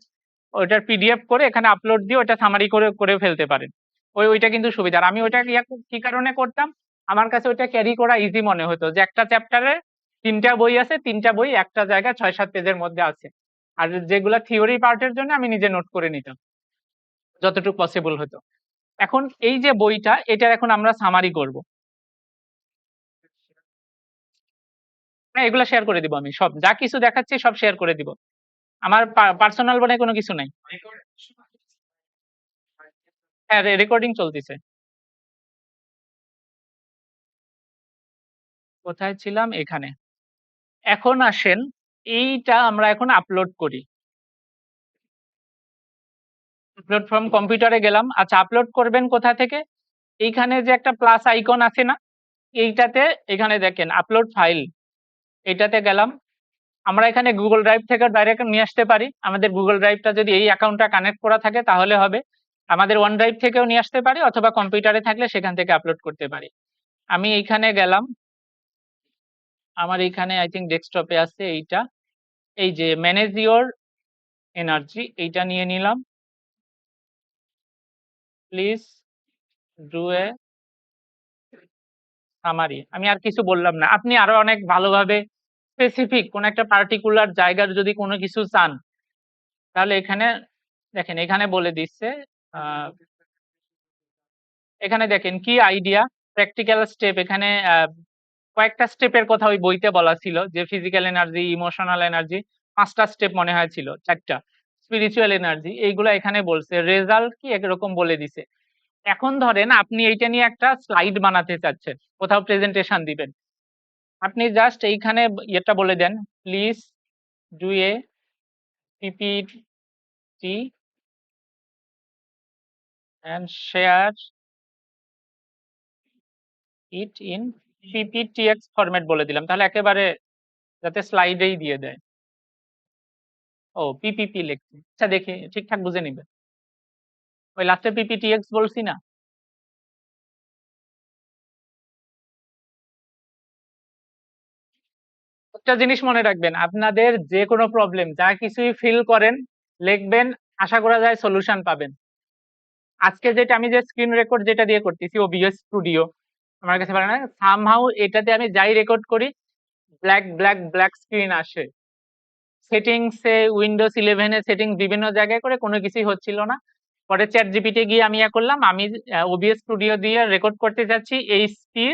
ওইটার পিডিএফ করে এখানে আপলোড দিয়ে ওইটা সামারি করে করে ফেলতে পারেন। ওইটা কিন্তু সুবিধা। আর আমি ওইটা কি কারণে করতাম, আমার কাছে ওইটা ক্যারি করা ইজি মনে হতো যে একটা চ্যাপ্টারে 3টা বই আছে, 3টা বই একটা জায়গায় 6-7 পেজের মধ্যে আছে। আর যেগুলা থিওরি পার্টের জন্য আমি নিজে নোট করে নিতাম যতটুকু পসিবল হতো। এখন এই যে বইটা, এটার এখন আমরা সামারি করব। হ্যাঁ, এগুলা শেয়ার করে দিব আমি সব। যা কিছু দেখাচ্ছি সব শেয়ার করে দিব। আমার পার্সোনাল বলে কোনো কিছু নাই। হ্যাঁ, রেকর্ডিং চলতেছে। কোথায় ছিলাম? এখানে। এখন আসেন, এইটা আমরা এখন আপলোড করি। আপলোড ফ্রম কম্পিউটারে গেলাম। আচ্ছা, আপলোড করবেন কোথা থেকে? এইখানে যে একটা প্লাস আইকন আছে না? এইটাতে, এখানে দেখেন আপলোড ফাইল। এটাতে গেলাম। আমরা এখানে গুগল ড্রাইভ থেকে ডাইরেক্ট নিয়ে আসতে পারি। আমাদের গুগল ড্রাইভটা যদি এই অ্যাকাউন্টটা কানেক্ট করা থাকে তাহলে হবে। আমাদের ওয়ান ড্রাইভ থেকেও নিয়ে আসতে পারি, অথবা কম্পিউটারে থাকলে সেখান থেকে আপলোড করতে পারি। আমি এইখানে গেলাম। আমার এইখানে আই থিঙ্ক ডেস্কটপে আছে এইটা। এই যে ম্যানেজ ইওর এনার্জি, এইটা নিয়ে নিলাম। Please do a summary. আমি আর কিছু বললাম না। আপনি আরো অনেক ভালোভাবে স্পেসিফিক কোন একটা পার্টিকুলার জায়গার যদি কোনো কিছু চান, তাহলে এখানে দেখেন, এখানে বলে দিচ্ছে। এখানে দেখেন কি আইডিয়া, প্র্যাকটিক্যাল স্টেপ। এখানে কয়েকটা স্টেপের কথা ওই বইতে বলা ছিল, যে ফিজিক্যাল এনার্জি, ইমোশনাল এনার্জি, 5টা স্টেপ মনে হয় ছিল, 4টা স্পিরিচুয়াল এনার্জি, এইগুলা এখানে বলছে। রেজাল্ট কি একরকম বলে দিছে। এখন ধরেন আপনি এইটা নিয়ে একটা স্লাইড বানাতে চাচ্ছেন, কোথাও প্রেজেন্টেশন দিবেন। আপনি জাস্ট এইখানে ইয়েটা বলে দেন, please do a PPT and share it in PPTX format বলে দিলাম। তাহলে একেবারে যাতে স্লাইডেই দিয়ে দেয়। ও পিপিপি লিখছি। আচ্ছা, দেখি ঠিকঠাক বুঝে নিবে। ওই লাস্টে পিপিটিএক্স বলছি না? একটা জিনিস মনে রাখবেন, আপনাদের যে কোনো প্রবলেম যা কিছুই ফিল করেন লিখবেন, আশা করা যায় সলিউশন পাবেন। আজকে যেটা আমি যে স্ক্রিন রেকর্ড যেটা দিয়ে করতেছি ওবিএস স্টুডিও, আমার কাছে পারে না, সামহাউ এটাতে আমি যাই রেকর্ড করি ব্ল্যাক ব্ল্যাক ব্ল্যাক স্ক্রিন আসে। সেটিংসে উইন্ডোজ 11 এ সেটিংস বিভিন্ন জায়গায় করে কোনো কিছুই হচ্ছিল না। পরে চ্যাট জিপিটি গিয়ে আমি করলাম, আমি ওবিএস স্টুডিও দিয়ে রেকর্ড করতে যাচ্ছি এইচপি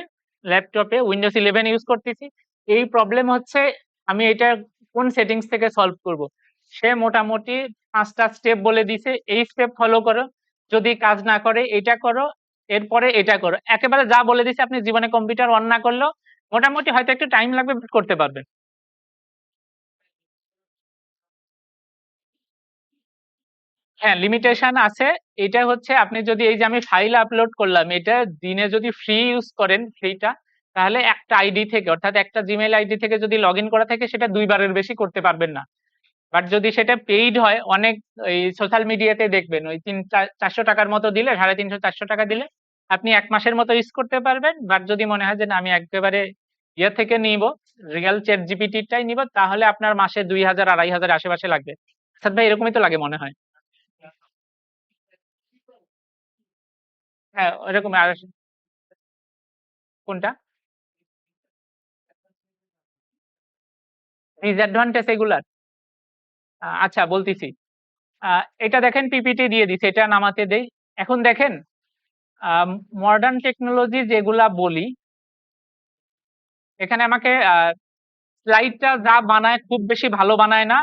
ল্যাপটপে, উইন্ডোজ 11 ইউজ করতেছি। এই প্রবলেম হচ্ছে, আমি এটা কোন সেটিংস থেকে সলভ করব। সে মোটামুটি 5টা স্টেপ বলে দিছে, এই স্টেপ ফলো করো, যদি কাজ না করে এটা করো, এরপরে এটা করো। একেবারে যা বলে দিছে, আপনি জীবনে কম্পিউটার অন না করলেও মোটামুটি হয়তো একটু টাইম লাগবে, বাট করতে পারবেন। হ্যাঁ, লিমিটেশন আছে। এটা হচ্ছে আপনি যদি এই যে আমি ফাইল আপলোড করলাম, এটা দিনে যদি ফ্রি ইউজ করেন ফ্রিটা, তাহলে একটা আইডি থেকে, অর্থাৎ একটা জিমেইল আইডি থেকে যদি লগ ইন করা থাকে সেটা 2 বারের বেশি করতে পারবেন না। বাট যদি সেটা পেইড হয়, অনেক এই সোশ্যাল মিডিয়াতে দেখবেন ওই 400 টাকার মতো দিলে, 350-400 টাকা দিলে আপনি 1 মাসের মতো ইউজ করতে পারবেন। বাট যদি মনে হয় যে না আমি একেবারে ইয়ে থেকে নিব, রিয়েল চ্যাট জিপিটিটাই নিব, তাহলে আপনার মাসে 2000-2500 আশেপাশে লাগবে। আচ্ছা ভাই, এরকমই তো লাগে মনে হয়। হ্যাঁ, ওরকম। আর কোনটা? ডিসঅ্যাডভান্টেজ এগুলার? আচ্ছা, বলতেছি। এটা দেখেন পিপিটি দিয়ে দিছে, এটা নামাতে দেই। এখন দেখেন, মডার্ন টেকনোলজি যেগুলা বলি, এখানে আমাকে স্লাইডটা যা বানায় খুব বেশি ভালো বানায় না,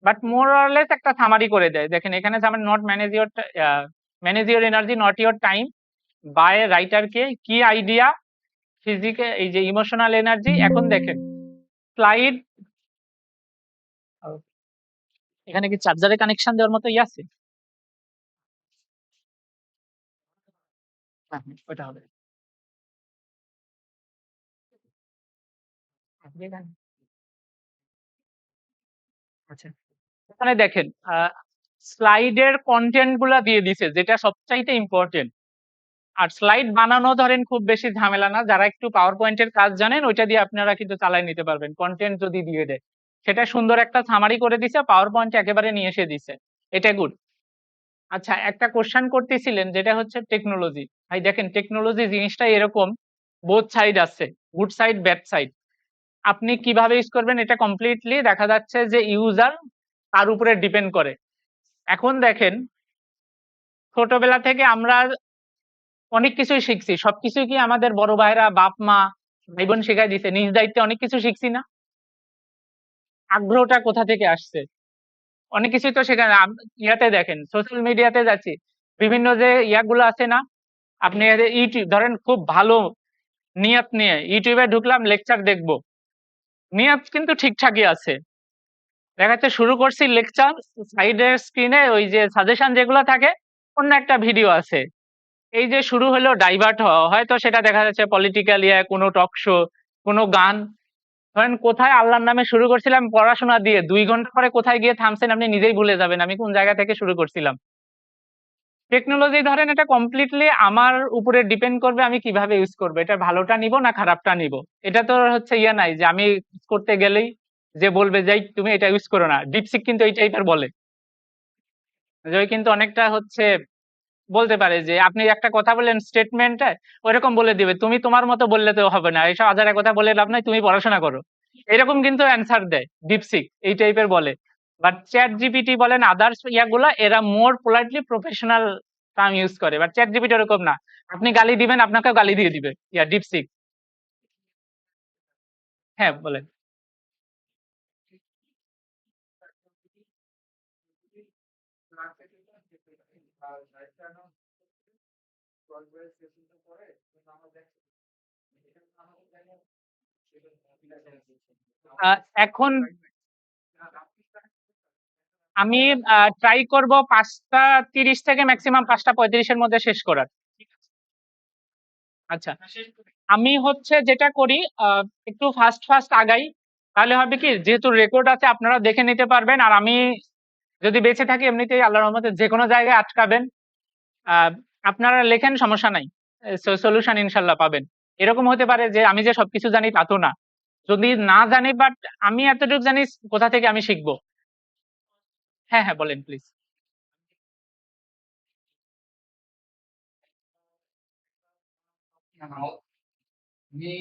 বাট মোর অরলেস একটা সামারি করে দেয়। দেখেন এখানে যেমন not manage your energy, not your time, by writer কে, কি আইডিয়া, ফিজিক্যাল, এই যে ইমোশনাল এনার্জি। এখন দেখেন স্লাইড এখানে কি চার্জারের কানেকশন দেওয়ার মতো আছে? হ্যাঁ, ওটা হবে। আপনি এখানে আচ্ছা। এখানে দেখেন স্লাইডের কনটেন্ট গুলা দিয়ে দিছে যেটা সবচাইতে ইম্পর্টেন্ট। আর স্লাইড বানানো ধরেন খুব বেশি ঝামেলা না। যারা একটু পাওয়ার পয়েন্টের কাজ জানেন ওইটা দিয়ে আপনারা কিন্তু চালায় নিতে পারবেন। কনটেন্ট যদি দিয়ে দেয়। সেটা সুন্দর একটা সামারি করে দিছে, পাওয়ার পয়েন্ট একেবারে নিয়ে এসে দিছে। এটা গুড। আচ্ছা, একটা কোশ্চেন করতেছিলেন যেটা হচ্ছে টেকনোলজি। ভাই দেখেন টেকনোলজি জিনিসটা এরকম বোথ সাইড আছে। Good side, bad side. আপনি কিভাবে ইউজ করবেন এটা কমপ্লিটলি দেখা যাচ্ছে যে ইউজার তার উপরে ডিপেন্ড করে। এখন দেখেন ছোটবেলা থেকে আমরা অনেক কিছুই শিখছি। সবকিছুই কি আমাদের বড় ভাইরা, বাপ মা, ভাই বোন শিখাই দিছে? নিজ দায়িত্বে অনেক কিছু শিখছি না? আগ্রহটা কোথা থেকে আসছে? অনেক কিছুই তো সেখানে ইয়াতে দেখেন, সোশ্যাল মিডিয়াতে যাচ্ছি। বিভিন্ন যে ইয়াগুলো আছে না? আপনি ইউটিউব ধরেন খুব ভালো নিয়ত নিয়ে ইউটিউবে ঢুকলাম লেকচার দেখবো। নিয়ত কিন্তু ঠিকঠাকই আছে। দেখা যাচ্ছে শুরু করছি লেকচার, সাইডের স্ক্রিনে ওই যে সাজেশন যেগুলো থাকে অন্য একটা ভিডিও আছে। এই যে শুরু হলো ডাইভার্ট হওয়া, হয়তো সেটা দেখা যাচ্ছে পলিটিক্যাল ইয়া, কোনো টক শো, কোনো গান। ধরেন কোথায় আল্লাহর নামে শুরু করছিলাম পড়াশোনা দিয়ে, ২ ঘন্টা পরে কোথায় গিয়ে থামছেন আপনি নিজেই ভুলে যাবেন আমি কোন জায়গা থেকে শুরু করছিলাম। টেকনোলজি ধরেন এটা কমপ্লিটলি আমার উপরে ডিপেন্ড করবে আমি কিভাবে ইউজ করব। এটার ভালোটা নিব না খারাপটা নিব। এটা তো হচ্ছে ইয়ে নাই যে আমি ইউজ করতে গেলেই যে বলবে যে এই তুমি এটা ইউজ করো না। ডিপসিক কিন্তু এই টাইপের বলে। যে ওই কিন্তু অনেকটা হচ্ছে বলতে পারে যে আপনি একটা কথা বললেন স্টেটমেন্টে, ওইরকম বলে দিবে তুমি তোমার মতো বললে তো হবে না, এইসব হাজার কথা বলে লাভ নাই, তুমি পড়াশোনা করো। এরকম কিন্তু অ্যান্সার দেয় ডিপসিক, এই টাইপের বলে। বাট চ্যাট জিপিটি বলেন আদার্স ইয়াগুলা এরা মোর পোলাইটলি প্রফেশনাল টার্ম ইউজ করে। বাট চ্যাট জিপিটি ওরকম না। আপনি গালি দিবেন আপনাকেও গালি দিয়ে দিবে ইয়া ডিপসিক। হ্যাঁ বলেন। এখন আমি ট্রাই করব ৫টা ৩০ থেকে ম্যাক্সিমাম ৫টা ৩৫ এর মধ্যে শেষ করার। আচ্ছা, আমি হচ্ছে যেটা করি একটু ফাস্ট ফাস্ট আগাই। তাহলে হবে কি যেহেতু রেকর্ড আছে আপনারা দেখে নিতে পারবেন। আর আমি যদি বেঁচে থাকি এমনিতেই আল্লাহর রহমতে যেকোনো জায়গায় আটকাবেন। আহ, আপনারা লেখেন সমস্যা নাই, সলিউশন ইনশাল্লাহ পাবেন। এরকম হতে পারে যে আমি যে সবকিছু জানি তা তো না। যদি না জানি বাট আমি এতটুকু জানি কোথা থেকে আমি শিখবো। হ্যাঁ হ্যাঁ বলেন প্লিজ। আমি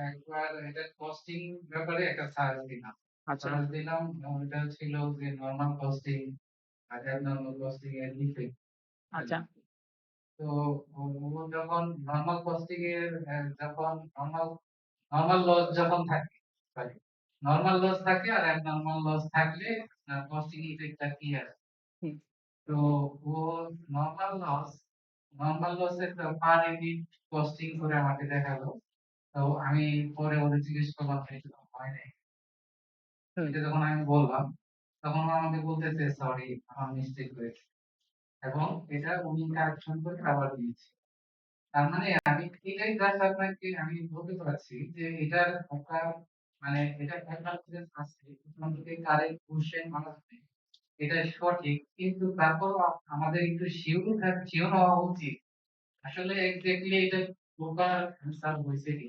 একবার এটা কস্টিং ব্যাপারে একটা সার্চ দিলাম। আচ্ছা সার্চ দিলাম, ওটা ছিল যে নরমাল কস্টিং আর নরমাল কস্টিং এর ডিফারেন্স। আচ্ছা তো যখন নরমাল কস্টিং এর যখন নরমাল নরমাল লস যখন থাকে, সরি, নরমাল লস থাকে আর অ্যাবনরমাল লস থাকলে কস্টিং ইফেক্টটা কি আছে। হুম, তো ও নরমাল লস নরমাল লসের পার ইউনিট কস্টিং করে আমাকে দেখালো। তো আমি পরে ওদের জিজ্ঞেস করলাম যে এটা তো হয় নাই। হুম। এটা যখন আমি বললাম তখন ও আমাকে বলতেছে সরি আমার মিস্টেক হয়েছে, এবং এটা উনি কারেকশন করে আবার দিয়েছে। তার মানে আমি এটাই জাস্ট আপনাকে আমি বলতে পারছি যে এটার একটা মানে এটা একটা আছে আমাদের কারেক্ট কোশ্চেন আসবে, এটা সঠিক, কিন্তু তারপর আমাদের একটু শিওর হওয়া উচিত আসলে এক্স্যাক্টলি এটা প্রপার অ্যান্সার হয়েছে কি।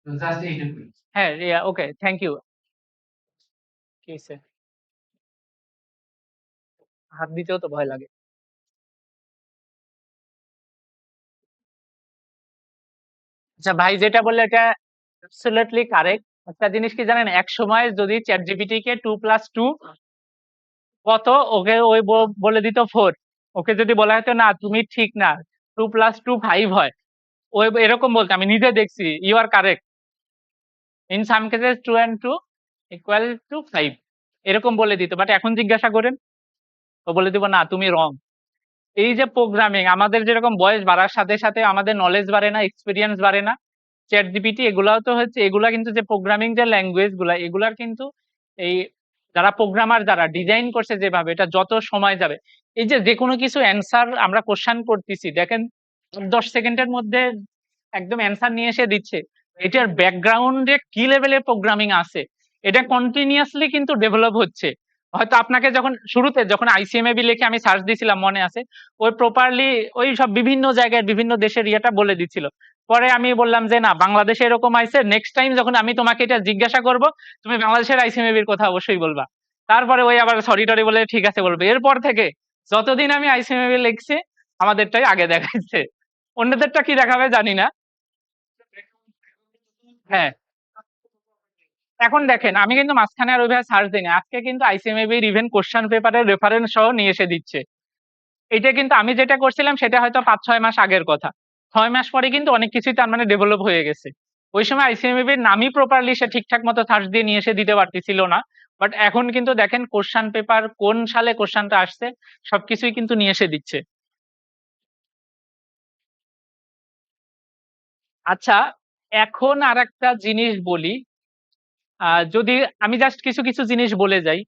তো জাস্ট এইটুকুই। হ্যাঁ ওকে থ্যাংক ইউ। কি হইছে? হাত দিতেও তো ভয় লাগে। আচ্ছা ভাই যেটা বললে এটা অ্যাবসলিউটলি কারেক্ট। একটা জিনিস কি জানেন, এক সময় যদি চ্যাট জিপিটি কে 2+2 কত, ওকে ওই বলে দিত 4। ওকে যদি বলা হতো না তুমি ঠিক না, 2+2 5 হয়, ওই এরকম বলতো। আমি নিজে দেখছি, you are correct, in some cases 2 and 2 equal to 5, এরকম বলে দিত। বাট এখন জিজ্ঞাসা করেন, ও বলে দিব না তুমি রং। এই যে প্রোগ্রামিং আমাদের যেরকম বয়স বাড়ার সাথে সাথে আমাদের নলেজ বাড়ে না, এক্সপিরিয়েন্স বাড়ে না। চ্যাট জিপিটি এগুলাও তো হচ্ছে, এগুলা কিন্তু যে প্রোগ্রামিং যে ল্যাঙ্গুয়েজ গুলা এগুলার কিন্তু এই যারা প্রোগ্রামার যারা ডিজাইন করছে যেভাবে এটা যত সময় যাবে এই যে কোনো কিছু অ্যান্সার আমরা কোশ্চেন করতেছি দেখেন 10 সেকেন্ডের মধ্যে একদম অ্যান্সার নিয়ে এসে দিচ্ছে এটার ব্যাকগ্রাউন্ডে কি লেভেলের প্রোগ্রামিং আছে এটা কন্টিনিউয়াসলি কিন্তু ডেভেলপ হচ্ছে হয়তো আপনাকে যখন আইসিএমএবি লিখে আমি সার্চ দিছিলাম মনে আছে ওই প্রপারলি ওই সব বিভিন্ন জায়গায় বিভিন্ন দেশের ইয়েটা বলে দিচ্ছিল পরে আমি বললাম যে না বাংলাদেশে এরকম আইছে নেক্সট টাইম যখন আমি তোমাকে এটা জিজ্ঞাসা করব তুমি বাংলাদেশের আইসিএমএবির কথা অবশ্যই বলবা তারপরে ওই আবার সরি টরি বলে ঠিক আছে বলবে এরপর থেকে যতদিন আমি আইসিএমএবি লিখছি আমাদেরটাই আগে দেখাচ্ছে অন্যদেরটা কি দেখাবে জানি না হ্যাঁ এখন দেখেন আমি কিন্তু মাঝখানে আর ওইভাবে সার্চ দিই না আজকে কিন্তু আইসিএমএবির ইভেন কোশ্চেন পেপারের রেফারেন্স সহ নিয়ে এসে দিচ্ছে এটা কিন্তু আমি যেটা করছিলাম সেটা হয়তো 5-6 মাস আগের কথা 6 মাস পরে কিন্তু অনেক কিছুই তার মানে ডেভেলপ হয়ে গেছে ওই সময় আইসিএমএবির নামই প্রপারলি সে ঠিকঠাক মতো সার্চ দিয়ে নিয়ে এসে দিতে পারতেছিল না বাট এখন কিন্তু দেখেন কোশ্চেন পেপার কোন সালে কোশ্চেনটা আসছে সবকিছুই কিন্তু নিয়ে এসে দিচ্ছে আচ্ছা এখন আর একটা জিনিস বলি যদি আমি জাস্ট কিছু কিছু জিনিস বলে যাই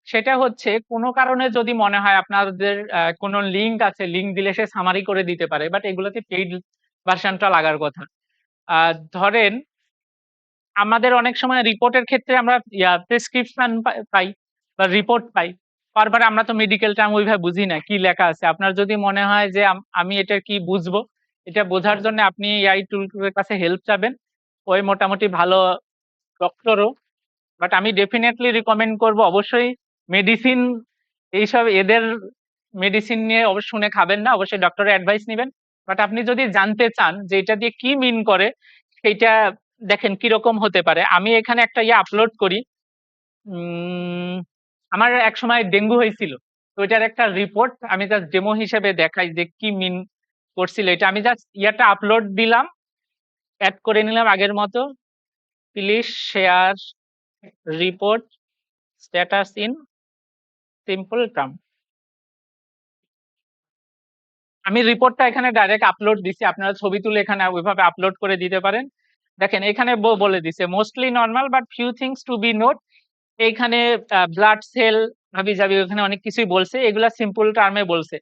সেটা হচ্ছে কোনো কারণে যদি মনে হয় আপনাদের কোনো লিঙ্ক আছে লিঙ্ক দিলে সে সামারি করে দিতে পারে বাট এগুলোতে পেইড ভার্সনটা লাগার কথা ধরেন আমাদের অনেক সময় রিপোর্টের ক্ষেত্রে আমরা প্রেসক্রিপশন পাই বা রিপোর্ট পাই বারবার আমরা তো মেডিকেল টার্ম ওইভাবে বুঝি না কি লেখা আছে আপনার যদি মনে হয় যে আমি এটা কি বুঝবো এটা বোঝার জন্য আপনি এআই টুলের কাছে হেল্প চাবেন ওই মোটামুটি ভালো ডক্টরও বাট আমি ডেফিনেটলি রিকমেন্ড করব অবশ্যই মেডিসিন এইসব এদের মেডিসিন নিয়ে অবশ্যই শুনে খাবেন না অবশ্যই ডক্টরের অ্যাডভাইস নেবেন বাট আপনি যদি জানতে চান যে এটা দিয়ে কি মিন করে সেইটা দেখেন কিরকম হতে পারে আমি এখানে একটা আপলোড করি আমার এক সময় ডেঙ্গু হয়েছিল তো এটার একটা রিপোর্ট আমি জাস্ট ডেমো হিসেবে দেখাই যে কি মিন করছিল এটা আমি জাস্ট আপলোড দিলাম অ্যাড করে নিলাম আগের মতো please share report status in simple term আমি রিপোর্টটা এখানে ডাইরেক্ট আপলোড দিছি আপনারা ছবি তুলে এখানে ওইভাবে আপলোড করে দিতে পারেন দেখেন এখানে বলে দিছে mostly normal but few things to be note এইখানে ব্লাড সেল হাবি জাবি ওখানে অনেক কিছুই বলছে এগুলা সিম্পল টার্মে বলছে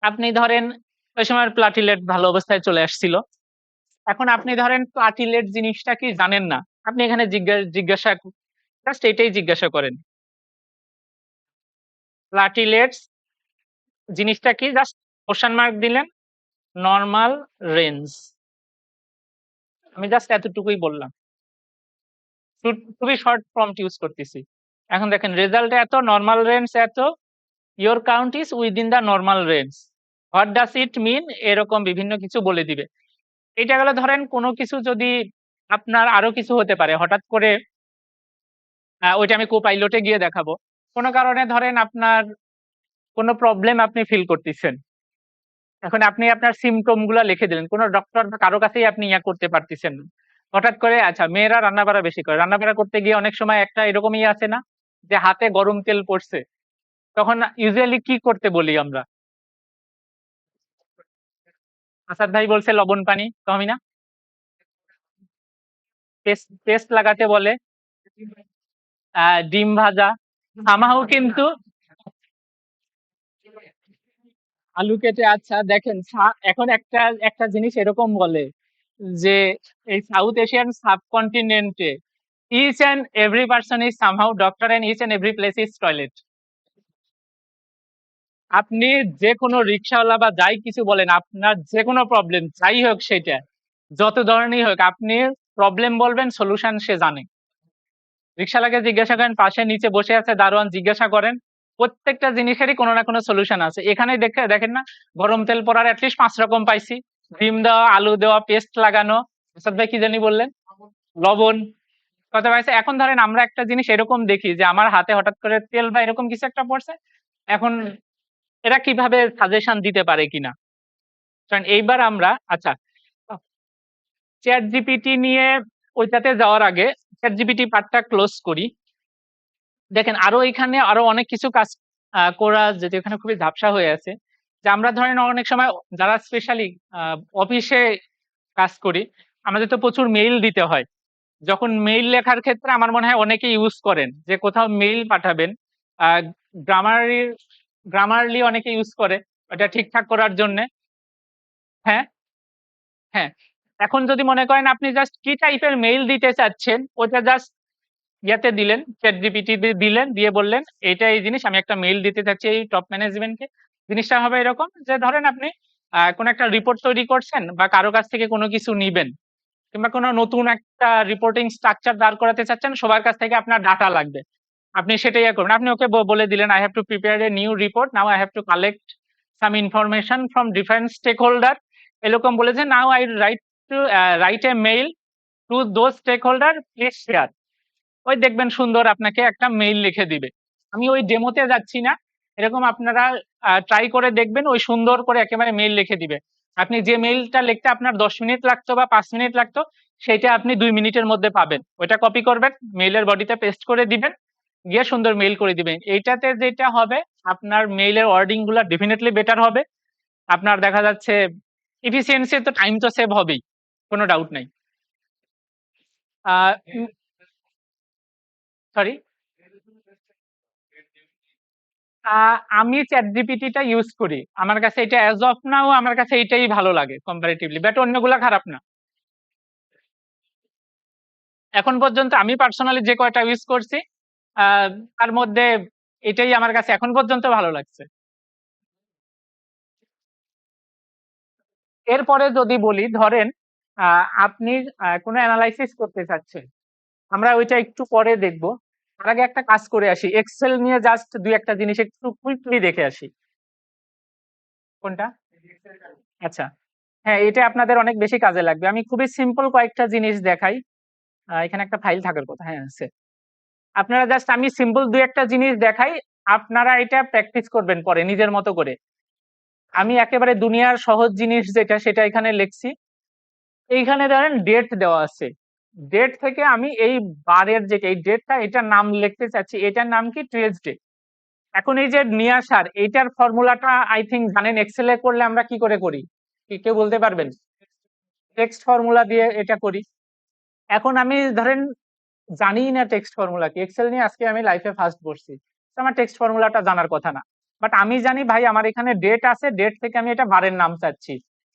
আপনি ধরেন ওই সময় প্লাটিলেট ভালো অবস্থায় চলে আসছিল এখন আপনি ধরেন প্লাটিলেট জিনিসটা কি জানেন না আপনি এখানে জিজ্ঞাসা জাস্ট এটাই জিজ্ঞাসা করেন প্লাটিলেটস জিনিসটা কি জাস্ট কোশ্চেন মার্ক দিলেন নর্মাল রেঞ্জ আমি জাস্ট এতটুকুই বললাম খুবই শর্ট প্রম্পট ইউজ করতেছি এখন দেখেন রেজাল্ট এত নর্মাল রেঞ্জ এত your count is within the normal range what does it mean এরকম বিভিন্ন কিছু বলে দিবে এটা গেলে ধরেন কোনো কিছু যদি আপনার আরো কিছু হতে পারে হঠাৎ করে ওইটা আমি কোপাইলটে গিয়ে দেখাবো কোনো কারণে ধরেন আপনার কোনো প্রবলেম আপনি ফিল করতেছেন এখন আপনি আপনার সিমটম গুলা লিখে দিলেন কোনো ডক্টর বা কারো কাছেই আপনি করতে পারতেছেন না হঠাৎ করে আচ্ছা মেয়েরা রান্না বাড়া বেশি করে রান্না বাড়া করতে গিয়ে অনেক সময় একটা এরকমই আছে না যে হাতে গরম তেল পড়ছে তখন ইউজুয়ালি কি করতে বলি আমরা আসাদ ভাই বলছে লবণ পানি তো আমি না পেস্ট লাগাতে বলে ডিম ভাজা আমাও কিন্তু আলু কেটে আচ্ছা দেখেন এখন একটা একটা জিনিস এরকম বলে যে এই সাউথ এশিয়ান সাবকন্টিনেন্টে each and every person is somehow doctor and each and every place is toilet আপনি যে কোনো রিক্সাওয়ালা বা যাই কিছু বলেন আপনার যে কোনো প্রবলেম যাই হোক সেটা যত ধরনেরই হোক আপনি প্রবলেম বলবেন সলিউশন সে জানে রিক্সাওয়ালাকে জিজ্ঞাসা করেন পাশে নিচে বসে আছে দারোয়ান জিজ্ঞাসা করেন প্রত্যেকটা জিনিসেরই কোনো না কোনো সলিউশন আছে এখানে দেখেন না গরম তেল পড়ার অ্যাটলিস্ট 5 রকম পাইছি ডিম দেওয়া আলু দেওয়া পেস্ট লাগানো আসাদ ভাই কি জানি বললেন লবণ কথা পাইছে এখন ধরেন আমরা একটা জিনিস এরকম দেখি যে আমার হাতে হঠাৎ করে তেল বা এরকম কিছু একটা পড়ছে এখন এরা কিভাবে সাজেশন দিতে পারে কিনা কারণ এইবার আমরা আচ্ছা চ্যাট জিপিটি নিয়ে ওইটাতে যাওয়ার আগে চ্যাট জিপিটি পার্টটা ক্লোজ করি দেখেন আরো এখানে আরো অনেক কিছু কাজ করা যেটা এখানে খুবই ঝাপসা হয়ে আছে যে আমরা ধরেন অনেক সময় যারা স্পেশালি অফিসে কাজ করি আমাদের তো প্রচুর মেইল দিতে হয় যখন মেইল লেখার ক্ষেত্রে আমার মনে হয় অনেকে ইউজ করেন যে কোথাও মেইল পাঠাবেন, গ্রামারি গ্রামারলি অনেকে ইউজ করে ওটা ঠিকঠাক করার জন্য। হ্যাঁ, হ্যাঁ। এখন যদি মনে করেন আপনি জাস্ট কি টাইপের মেইল দিতে চাচ্ছেন, ওটা জাস্ট ইয়াতে দিলেন, ChatGPT তে দিলেন, দিয়ে বললেন এইটা এই জিনিস আমি একটা মেইল দিতে চাচ্ছি এই টপ ম্যানেজমেন্টকে। জিনিসটা হবে এরকম যে ধরেন আপনি কোনো একটা রিপোর্ট তৈরি করছেন বা কারো কাছ থেকে কোনো কিছু নিবেন, কিংবা কোনো নতুন একটা রিপোর্টিং স্ট্রাকচার দাঁড় করাতে চাচ্ছেন, সবার কাছ থেকে আপনার ডাটা লাগবে। আপনি সেটাই করবেন। আপনি ওকে বলে দিলেন, "I have to prepare a new report. Now I have to collect some information from different stakeholder." এরকম বলে যে, "Now I write a mail to those stakeholder. Please share." ওই দেখবেন সুন্দর আপনাকে একটা মেইল লিখে দিবে। আমি ওই ডেমোতে যাচ্ছি না। এরকম আপনারা ট্রাই করে দেখবেন, ওই সুন্দর করে একেবারে মেইল লিখে দিবে। আপনি যে মেইলটা লিখতে আপনার ১০ মিনিট লাগতো বা ৫ মিনিট লাগতো, সেইটা আপনি ২ মিনিটের মধ্যে পাবেন। ওইটা কপি করবেন, মেইলের বডিতে পেস্ট করে দিবেন, গিয়ে সুন্দর মেইল করে দিবেন। এইটাতে যেটা হবে, আপনার মেইলের ওয়ার্ডিং গুলা ডেফিনিটলি বেটার হবে। আপনার দেখা যাচ্ছে এফিসিয়েন্সি তো টাইম তো সেভ হবেই, কোনো ডাউট নাই। সরি, আমি ChatGPT টা ইউজ করি। আমার কাছে এটা অ্যাজ অফ নাও আমার কাছে এটাই ভালো লাগে কম্পারেটিভলি। বাট অন্যগুলা খারাপ না। এখন পর্যন্ত আমি পার্সোনালি যে কয়টা ইউজ করছি, আ তার মধ্যে এটাই আমার কাছে এখন পর্যন্ত ভালো লাগছে। এরপরে যদি বলি, ধরেন আপনি কোনো এনালাইসিস করতে চাচ্ছেন। আমরা ওইটা একটু পরে দেখব। তার আগে একটা কাজ করে আসি। এক্সেল নিয়ে জাস্ট ২-১ টা জিনিস একটু কুইকলি দেখে আসি। কোনটা? আচ্ছা। হ্যাঁ, এটা আপনাদের অনেক বেশি কাজে লাগবে। আমি খুবই সিম্পল কয়েকটা জিনিস দেখাই। এখানে একটা ফাইল থাকার কথা। হ্যাঁ, আছে। আপনারা জাস্ট আমি সিম্পল ২-১ টা জিনিস দেখাই। আপনারা এটা প্র্যাকটিস করবেন পরে নিজের মতো করে। আমি একেবারে দুনিয়ার সহজ জিনিস যেটা সেটা এখানে লিখছি। এইখানে ধরেন ডেট দেওয়া আছে। ডেট থেকে আমি এই বারের যেটা এই ডেটটা এটার নাম লিখতে চাচ্ছি। এটার নাম কি? টুইসডে। এখন এই যে নিয়ে আসার এইটার ফর্মুলাটা আই থিংক জানেন, এক্সেল এ করলে আমরা কি করে করি? কেউ বলতে পারবেন? টেক্সট ফর্মুলা দিয়ে এটা করি। এখন আমি ধরেন জানিই না টেক্সট ফর্মুলা কি। এক্সেল নিয়ে আজকে আমি লাইফে ফার্স্ট বসছি। তো আমার টেক্সট ফর্মুলাটা জানার কথা না। বাট আমি জানি ভাই আমার এখানে ডেট আছে, ডেট থেকে আমি এটা বারের নাম চাচ্ছি।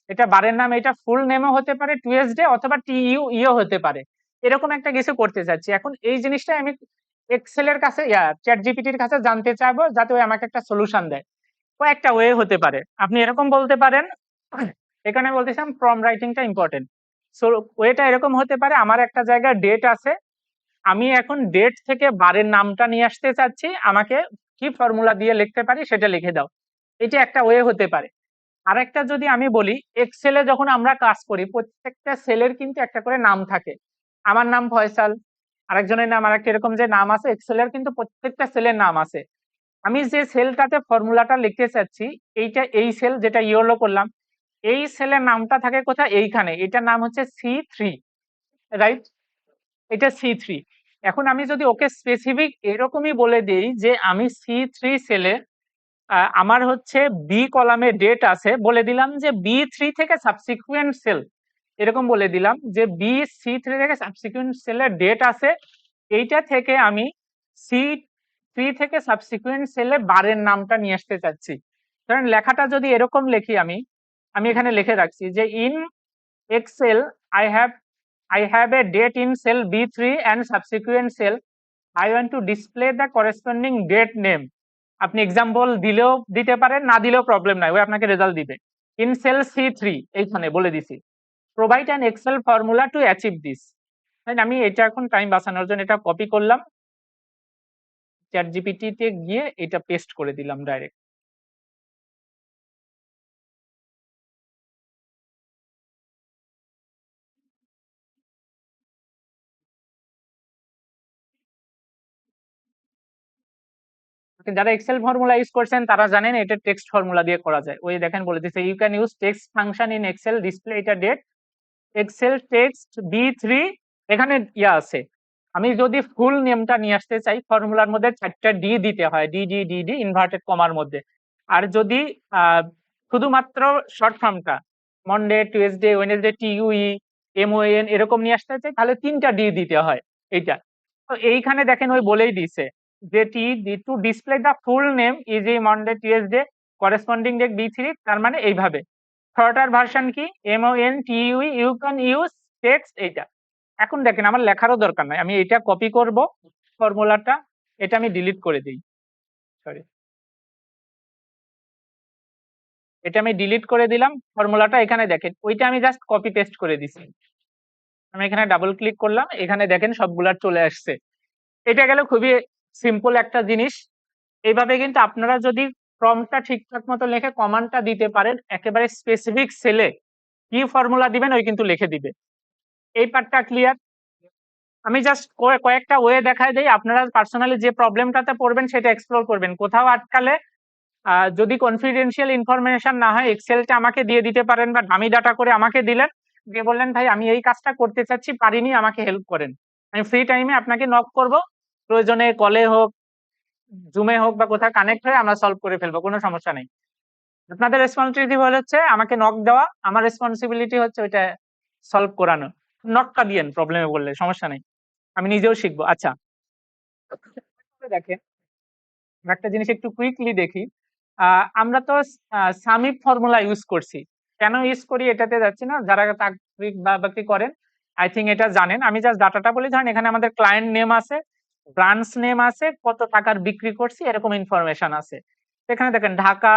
এটা বারের নাম, এটা ফুল নেমও হতে পারে টুয়েসডে, অথবা TUE হতে পারে। এরকম একটা কিছু করতে চাচ্ছি। এখন এই জিনিসটাই আমি এক্সেল এর কাছে ChatGPT এর কাছে জানতে চাইবো, যাতে ওই আমাকে একটা সলিউশন দেয়। কয়েকটা ওয়ে হতে পারে। আপনি এরকম বলতে পারেন, এখানে বলতেছিলাম ফর্ম রাইটিং টা ইম্পর্টেন্ট। সো ওয়েটা এরকম হতে পারে, আমার একটা জায়গায় ডেট আছে, আমি এখন ডেট থেকে বারের নামটা নিয়ে আসতে চাচ্ছি, আমাকে কি ফর্মুলা দিয়ে লিখতে পারি সেটা লিখে দাও। এটা একটা ওয়ে হতে পারে। আরেকটা যদি আমি বলি, এক্সেলে যখন আমরা কাজ করি প্রত্যেকটা সেলের কিন্তু একটা করে নাম থাকে। আমার নাম ফয়সাল, আরেকজনের নাম আরেকটা, এরকম যে নাম আছে এক্সেলের কিন্তু প্রত্যেকটা সেলের নাম আছে। আমি যে সেলটাতে ফর্মুলাটা লিখতে চাচ্ছি, এইটা এই সেল যেটা ইয়েলো করলাম, এই সেলের নামটা থাকে কোথায়? এইখানে। এটার নাম হচ্ছে C3, রাইট? এটা C3। এখন আমি যদি ওকে স্পেসিফিক এরকমই বলে দেই যে আমি C3 সেলে আমার হচ্ছে বি কলামে ডেট আছে, বলে দিলাম যে B3 থেকে সাবসিকুয়েন্ট সেল, এরকম বলে দিলাম যে C3 থেকে সাবসিকুয়েন্ট সেলের ডেট আছে, এইটা থেকে আমি C3 থেকে সাবসিকুয়েন্ট সেলে বারের নামটা নিয়ে আসতে চাচ্ছি। ধরেন লেখাটা যদি এরকম লিখি, আমি আমি এখানে লিখে রাখছি যে in excel I have I have a date in cell B3 and subsequent cell. I want to display the corresponding date name. আপনি এক্সাম্পল দিলেও দিতে পারেন, না দিলেও প্রবলেম নাই, ওই আপনাকে রেজাল্ট দিবে। ইন সেল C3 এইখানে বলে দিছি। Provide an excel formula to achieve this. আমি এটা এখন টাইম বাঁচানোর জন্য এটা কপি করলাম, ChatGPT তে গিয়ে এটা পেস্ট করে দিলাম ডাইরেক্ট। যারা এক্সেল ফর্মুলা ইউজ করছেন তারা জানেন এটা টেক্সট ফর্মুলা দিয়ে করা যায়। ওই দেখেন বলে দিচ্ছে, you can use text function in excel display এটা ডেট এক্সেল টেক্সট B3। এখানে আছে, আমি যদি ফুল নেমটা নিয়ে আসতে চাই ফর্মুলার মধ্যে 4টা ডি দিতে হয়, ডি ইনভার্টেড কমার মধ্যে। আর যদি শুধুমাত্র শর্ট ফর্মটা Monday Tuesday Wednesday TUE MON এরকম নিয়ে আসতে চাই তাহলে 3টা ডি দিতে হয় এইটা। তো এইখানে দেখেন ওই বলেই দিছে যে to display the full name E G Monday Tuesday corresponding date B3 তার মানে এইভাবে। থটার ভার্সন কি MONTUE you can use text এইটা। এখন দেখেন আমার লেখারও দরকার নাই। আমি এটা কপি করব ফর্মুলাটা, এটা আমি ডিলিট করে দেই। সরি। এটা আমি ডিলিট করে দিলাম। ফর্মুলাটা এখানে দেখেন। ওইটা আমি জাস্ট কপি পেস্ট করে দিছি। আমি এখানে ডাবল ক্লিক করলাম। এখানে দেখেন সবগুলা চলে আসছে। এটা গেল খুবই সিম্পল একটা জিনিস। এইভাবে কিন্তু আপনারা যদি প্রম্পটটা ঠিকঠাক মতো লিখে কমান্ডটা দিতে পারেন, একেবারে স্পেসিফিক সেলে কি ফর্মুলা দিবেন ওই কিন্তু লিখে দিবে। এই পার্টটা ক্লিয়ার? আমি জাস্ট কয়েকটা ওয়ে দেখায় দেই। আপনারা পার্সোনালি যে প্রবলেমটাতে পড়বেন সেটা এক্সপ্লোর করবেন। কোথাও আটকালে যদি কনফিডেন্সিয়াল ইনফরমেশন না হয় এক্সেলটা আমাকে দিয়ে দিতে পারেন বা ডামি ডাটা করে আমাকে দিলেন। দিয়ে বললেন ভাই আমি এই কাজটা করতে চাচ্ছি, পারিনি, আমাকে হেল্প করেন। আমি ফ্রি টাইমে আপনাকে নক করব। প্রয়োজনে কলে হোক, জুমে হোক বা কোথাও কানেক্ট হয়ে আমরা সলভ করে ফেলবো। কোনো সমস্যা নেই। আপনাদের রেসপন্সিবিলিটি হচ্ছে আমাকে নক দেওয়া, আমার রেসপন্সিবিলিটি হচ্ছে ওইটা সলভ করানো। নকটা দিয়েন প্রবলেমে বললে সমস্যা নেই। আমি নিজেও শিখবো। আচ্ছা, দেখেন একটা জিনিস একটু কুইকলি দেখি। আমরা তো সামিপ ফর্মুলা ইউজ করছি। কেন ইউজ করি এটাতে যাচ্ছি না। যারা তাত্ত্বিক বা বাকি করেন আই থিঙ্ক এটা জানেন। আমি জাস্ট ডাটাটা বলি। ধরেন এখানে আমাদের ক্লায়েন্ট নেম আছে, ব্রাঞ্চ নেম আছে, কত টাকার বিক্রি করছি এরকম ইনফরমেশন আছে। এখানে দেখেন ঢাকা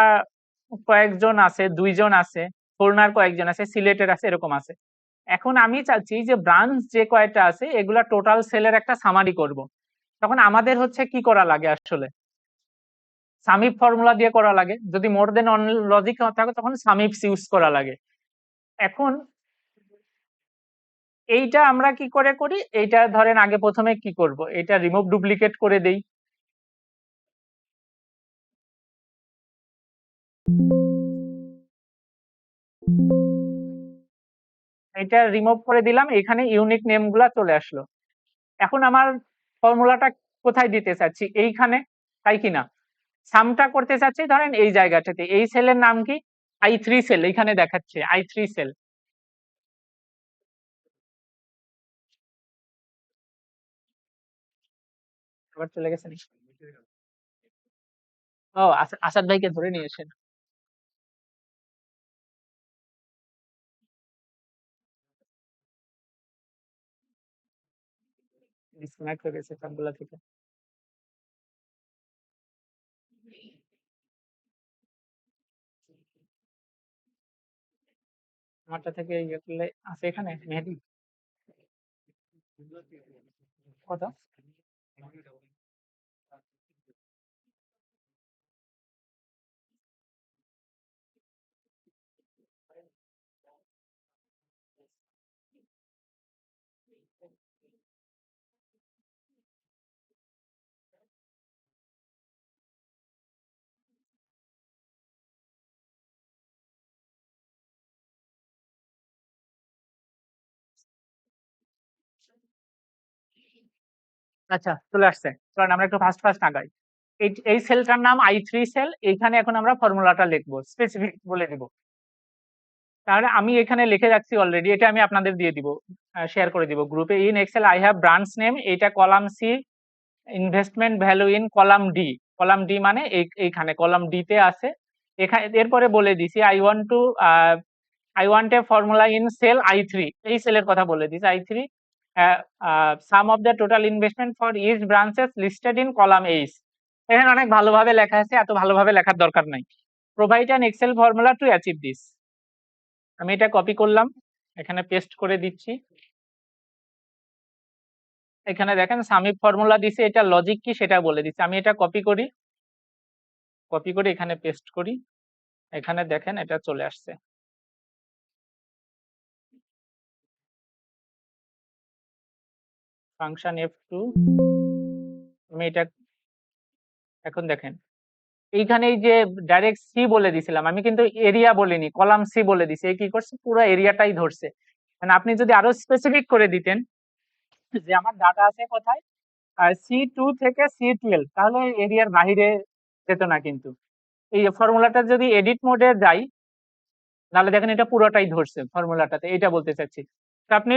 কয়েকজন আছে, 2 জন আছে, খুলনার কয়েকজন আছে, সিলেটের আছে, এরকম আছে। এখন আমি চাচ্ছি যে ব্রাঞ্চ যে কয়টা আছে এগুলা টোটাল সেলের একটা সামারি করব। তখন আমাদের হচ্ছে কি করা লাগে আসলে, সামিপ ফর্মুলা দিয়ে করা লাগে। যদি মোর দেন অন লজিক থাকে তখন সামিপস ইউজ করা লাগে। এখন এইটা আমরা কি করে করি, এইটা ধরেন আগে প্রথমে কি করব, এটা রিমুভ ডুপ্লিকেট করে দেই। এটা রিমুভ করে দিলাম। এখানে ইউনিক নেম গুলা চলে আসলো। এখন আমার ফর্মুলাটা কোথায় দিতে চাচ্ছি, এইখানে, তাই কিনা? সামটা করতে চাচ্ছি ধরেন এই জায়গাটাতে। এই সেলের নাম কি? I3 sell. এইখানে দেখাচ্ছে I3 সেল। আবার চলে গেছে নাকি? ও আসাদ ভাইকে ধরে নিয়েছেন। ডিসকানেক্ট হয়ে গেছে সবগুলা থেকে। আমারটা থেকে ইয়ে করলে আছে এখানে মেহেদী কত? আচ্ছা চলে আসছে। কারণ আমরা একটু ফাস্ট ফাস্ট আগাই। এই সেলটার নাম I3 সেল। এইখানে এখন আমরা ফর্মুলাটা লিখবো, স্পেসিফিক বলে দিব। তাহলে আমি এখানে লিখে রাখছি অলরেডি। এটা আমি আপনাদের দিয়ে দিব, শেয়ার করে দিব গ্রুপে। In Excel I have branch name, এটা column C, investment value in column D. Column D মানে এইখানে কলাম ডি তে আছে। এখানে এরপরে বলে দিছি I want a formula in cell I3। এই সেলের কথা বলে দিছি I3। Sum of the total investment for each branches listed in column H. এখানে অনেক ভালোভাবে লেখা আছে, এত ভালোভাবে লেখার দরকার নাই। Provide an excel formula to achieve this. আমি এটা কপি করলাম, এখানে পেস্ট করে দিচ্ছি। এখানে দেখেন সামিপ ফর্মুলা দিছে, এটা লজিক কি সেটা বলে দিচ্ছে। আমি এটা কপি করি, কপি করে এখানে পেস্ট করি। এখানে দেখেন এটা চলে আসছে। Function F2। আমি এটা এখন দেখেন এইখানে এই যে ডাইরেক্ট সি বলে দিছিলাম, আমি কিন্তু এরিয়া বলিনি, কলাম সি বলে দিছি। এই কি করছে, পুরো এরিয়াটাই ধরছে। মানে আপনি যদি আরো স্পেসিফিক করে দিতেন যে আমার ডাটা আছে কোথায়, C2 থেকে C12, তাহলে এরিয়ার বাইরে যেত না। কিন্তু এই ফর্মুলাটা যদি এডিট মোডে যাই তাহলে দেখেন এটা পুরোটাই ধরছে ফর্মুলাটাতে, এটা বলতে চাচ্ছি। তো আপনি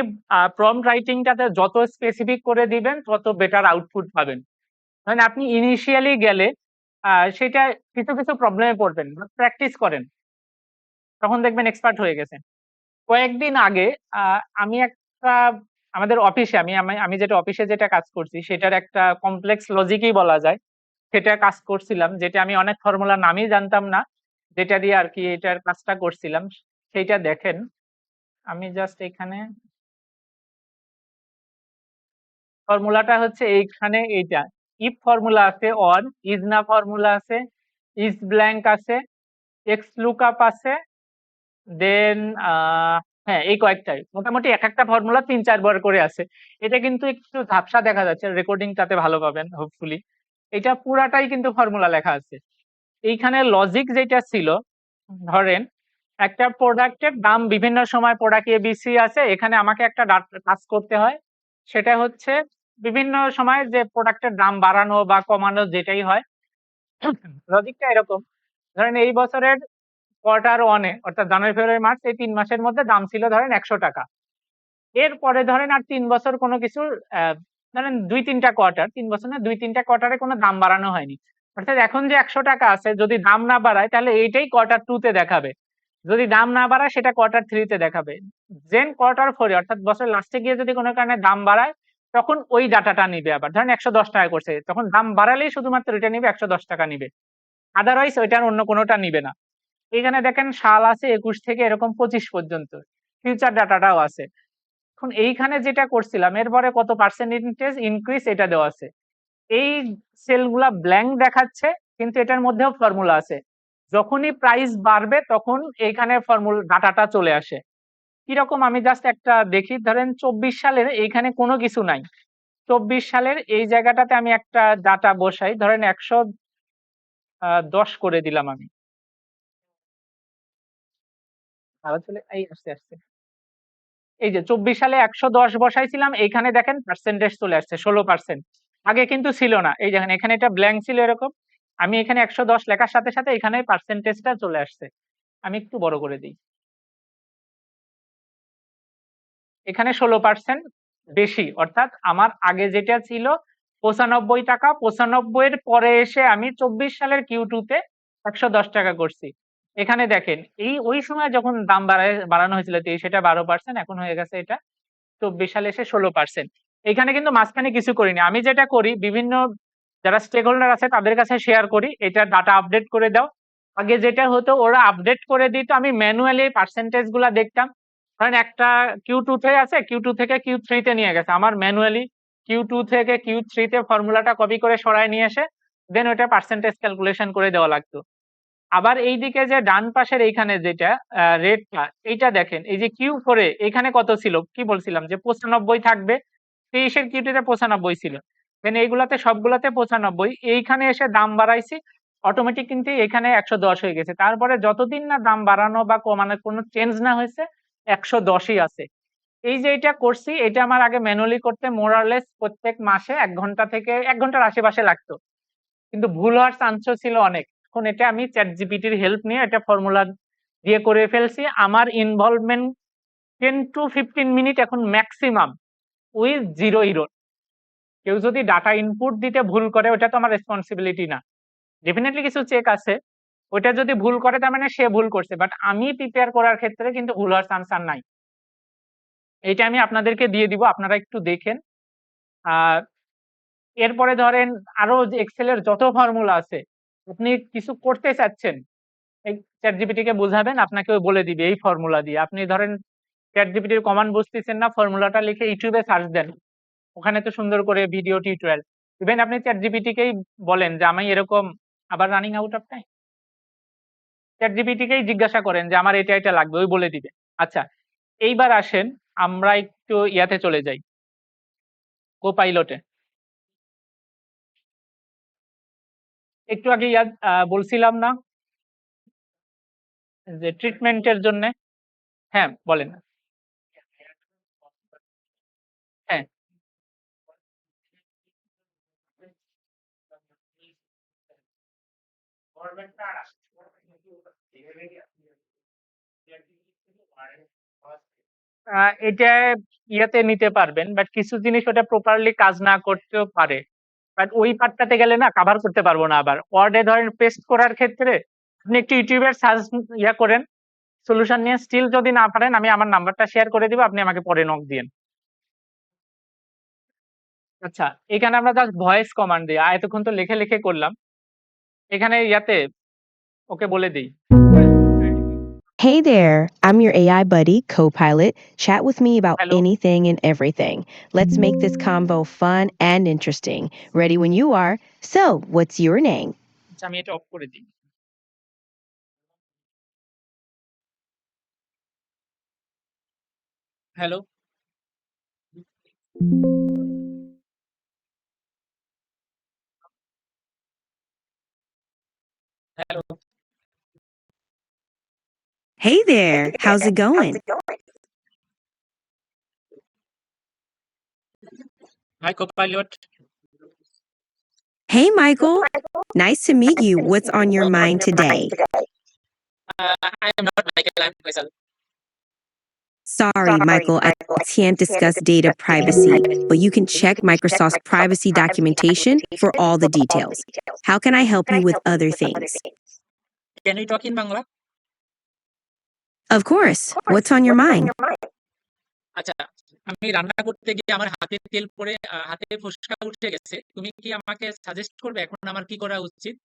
প্রম্পট রাইটিংটাতে যত স্পেসিফিক করে দিবেন তত বেটার আউটপুট পাবেন। মানে আপনি ইনিশিয়ালি গেলে সেটা কিছু কিছু প্রবলেমে পড়বেন, প্র্যাকটিস করেন, তখন দেখবেন এক্সপার্ট হয়ে গেছেন। কয়েকদিন আগে আমি একটা আমাদের অফিসে আমি যেটা অফিসে যেটা কাজ করছি সেটার একটা কমপ্লেক্স লজিকই বলা যায়, সেটা কাজ করছিলাম, যেটা আমি অনেক ফর্মুলা নামই জানতাম না, যেটা দিয়ে আর কি এটার কাজটা করছিলাম। সেইটা দেখেন, আমি জাস্ট এখানে ফর্মুলাটা হচ্ছে এইখানে এইটা। ইফ ফর্মুলা আছে, অর, ইজ না ফর্মুলা আছে, ইজ ব্ল্যাঙ্ক আছে, এক্স লুকআপ আছে, দেন হ্যাঁ এই কয়েকটাই মোটামুটি এক একটা ফর্মুলা ৩-৪ বার করে আছে। এটা কিন্তু একটু ঝাপসা দেখা যাচ্ছে, রেকর্ডিংটাতে ভালো পাবেন হোপফুলি। এটা পুরাটাই কিন্তু ফর্মুলা লেখা আছে। এইখানে লজিক যেটা ছিল, ধরেন একটা প্রোডাক্টের দাম বিভিন্ন সময় প্রোডাক্ট এবিসি আছে, এখানে আমাকে একটা কাজ করতে হয়, সেটা হচ্ছে বিভিন্ন সময় যে প্রোডাক্টের দাম বাড়ানো বা কমানো যেটাই হয়, লজিকটা এরকম। ধরেন এই বছরের কোয়ার্টার ওয়ানে অর্থাৎ জানুয়ারি ফেব্রুয়ারি মার্চ এই ৩ মাসের মধ্যে দাম ছিল ধরেন ১০০ টাকা। এরপরে ধরেন আর ৩ বছর কোনো কিছুর ধরেন ২-৩টা কোয়ার্টার, ৩ বছর না ২-৩টা কোয়ার্টারে কোনো দাম বাড়ানো হয়নি। অর্থাৎ এখন যে ১০০ টাকা আছে যদি দাম না বাড়ায় তাহলে এইটাই কোয়ার্টার 2 তে দেখাবে। যদি দাম না বাড়ায় সেটা কোয়ার্টার 3 তে দেখাবে। দেন কোয়ার্টার 4 এ অর্থাৎ বছরের লাস্টে গিয়ে যদি কোনো কারণে দাম বাড়ায় তখন ওই ডাটাটা নিবে আবার। ধরেন ১১০ টাকা করছে, তখন দাম বাড়ালেই শুধুমাত্র এটা নিবে, ১১০ টাকা নিবে। আদারওয়াইজ ওইটার অন্য কোনোটা নিবে না। এখানে দেখেন সাল আছে ২১ থেকে এরকম ২৫ পর্যন্ত। ফিউচার ডাটাটাও আছে। এখন এইখানে যেটা করছিলাম এরপরে কত পার্সেন্টেজ ইনক্রিজ এটা দেওয়া আছে। এই সেলগুলা ব্ল্যাঙ্ক দেখাচ্ছে কিন্তু এটার মধ্যেও ফর্মুলা আছে। যখনই প্রাইস বাড়বে তখন এইখানে ডাটাটা চলে আসে। কিরকম আমি জাস্ট একটা দেখি, ধরেন ২৪ সালের এইখানে কোনো কিছু নাই। ২৪ সালের এই জায়গাটাতে আমি একটা ডাটা বসাই, ধরেন ১১০ করে দিলাম আমি। আবার চলে এই আসছে। এই যে ২৪ সালে ১১০ বসাইছিলাম, এইখানে দেখেন পার্সেন্টেজ চলে আসছে ১৬%। আগে কিন্তু ছিল না। এই দেখেন এখানে এটা ব্ল্যাঙ্ক ছিল এরকম। আমি এখানে ১১০ লেখার সাথে সাথে এখানে পার্সেন্টেজটা চলে আসছে। আমি একটু বড় করে দিই। এখানে ১৬% বেশি, অর্থাৎ আমার আগে যেটা ছিল ৯৫ টাকা, ৯৫ এর পরে এসে আমি ২৪ সালের Q2 তে ১১০ টাকা করছি। এখানে দেখেন ওই সময় যখন দাম বাড়ানো হয়েছিল সেটা ১২%, এখন হয়ে গেছে এটা ২৪ সালে এসে ১৬%। এখানে কিন্তু মাঝখানে কিছু করিনি। আমি যেটা করি বিভিন্ন যারা স্টেক হোল্ডার আছে তাদের কাছে শেয়ার করি, এটা ডাটা আপডেট করে দাও। আগে যেটা হতো ওরা আপডেট করে দিত, আমি ম্যানুয়ালি পার্সেন্টেজ গুলা দেখতাম। ধরেন একটা Q2 তে আছে, Q2 থেকে Q3 তে নিয়ে গেছে, আমার ম্যানুয়ালি Q2 থেকে Q3 তে ফর্মুলাটা কপি করে সরায় নিয়ে এসে দেন ওটা পার্সেন্টেজ ক্যালকুলেশন করে দেওয়া লাগতো। আবার এইদিকে যে ডান পাশের এইখানে যেটা রেডটা, এইটা দেখেন এই যে Q4 এ এখানে কত ছিল, কি বলছিলাম যে ৯৫ থাকবে, ২৩ এর Q2 তে ৯৫ ছিল, দেন এইগুলাতে সবগুলাতে ৯৫, এইখানে এসে দাম বাড়াইছি, অটোমেটিক কিন্তু এখানে ১১০ হয়ে গেছে। তারপরে যতদিন না দাম বাড়ানো বা কমানোর কোনো চেঞ্জ না হয়েছে ১১০ই আছে। এই যে এটা করছি এটা আমার আগে ম্যানুয়ালি করতে মোরারলেস প্রত্যেক মাসে ১ ঘন্টা থেকে ১ ঘন্টার আশেপাশে লাগতো, কিন্তু ভুল হওয়ার চান্সও ছিল অনেক। এখন এটা আমি ChatGPT র হেল্প নিয়ে এটা ফর্মুলা দিয়ে করে ফেলছি। আমার ইনভলভমেন্ট 10 to 15 মিনিট এখন ম্যাক্সিমাম, উইথ 0 এরর। কেউ যদি ডাটা ইনপুট দিতে ভুল করে ওটা তো আমার রেসপন্সিবিলিটি না। ডেফিনিটলি কিছু চেক আছে, ওটা যদি ভুল করে তার মানে সে ভুল করছে, বাট আমি প্রিপেয়ার করার ক্ষেত্রে কিন্তু ভুল হওয়ার চান্স আর নাই। এইটা আমি আপনাদেরকে দিয়ে দিব, আপনারা একটু দেখেন। আর এরপরে ধরেন আরো যে এক্সেলের যত ফর্মুলা আছে, আপনি কিছু করতে চাচ্ছেন, এই ChatGPT কে বুঝাবেন, আপনাকে ও বলে দিবে এই ফর্মুলা দিয়ে। আপনি ধরেন ChatGPT এর কমান্ড বুঝতেছেন না, ফর্মুলাটা লিখে ইউটিউবে সার্চ দেন, ওখানে তো সুন্দর করে ভিডিও টিউটোরিয়াল। ইভেন আপনি ChatGPT কেই বলেন যে আমি এরকম, আবার running out of time, ChatGPT কেই জিজ্ঞাসা করেন যে আমার এটা এটা লাগবে, ওই বলে দিবে। আচ্ছা, এইবার আসেন আমরা একটু ইয়াতে চলে যাই, কোপাইলটে। একটু আগে বলছিলাম না যে ট্রিটমেন্টের জন্য, হ্যাঁ বলেন। হ্যাঁ, এটা ইয়াতে নিতে পারবেন, বাট কিছু জিনিস ওটা প্রপারলি কাজ না করতেও পারে। বাট ওই পার্টটাতে গেলে না কভার করতে পারবো না আবার। ওয়ার্ডে ধরেন পেস্ট করার ক্ষেত্রে আপনি একটু ইউটিউবের সার্চ ইয়া করেন, সলিউশন নিয়ে স্টিল যদি না পারেন আমি আমার নাম্বারটা শেয়ার করে দিব, আপনি আমাকে পরে নক দিয়েন। আচ্ছা, এখানে আমরা জাস্ট ভয়েস কমান্ড দিই। এতক্ষণ তো লিখে লিখে করলাম। এখানে ইয়াতে ওকে বলে দিই। Hey there, I'm your AI buddy, Copilot. Chat with me about hello, anything and everything. Let's make this convo fun and interesting. Ready when you are. So, what's your name? আচ্ছা আমি এটা অফ করে দিই। Hello, hello, Hey there, how's it going? Hi Copilot. Hey, Michael. Nice to meet you. What's on your mind today? I am not Michael, I'm Faisal. Sorry, Michael, I can't discuss data privacy, but you can check Microsoft's privacy documentation for all the details. How can I help you with other things? Can we talk in Bangla? Of course. What's on your mind? আচ্ছা, আমি রান্না করতে গিয়ে আমার হাতে তেল পড়ে হাতে ফোস্কা উঠে গেছে। তুমি কি আমাকে সাজেস্ট করবে এখন আমার কি করা উচিত?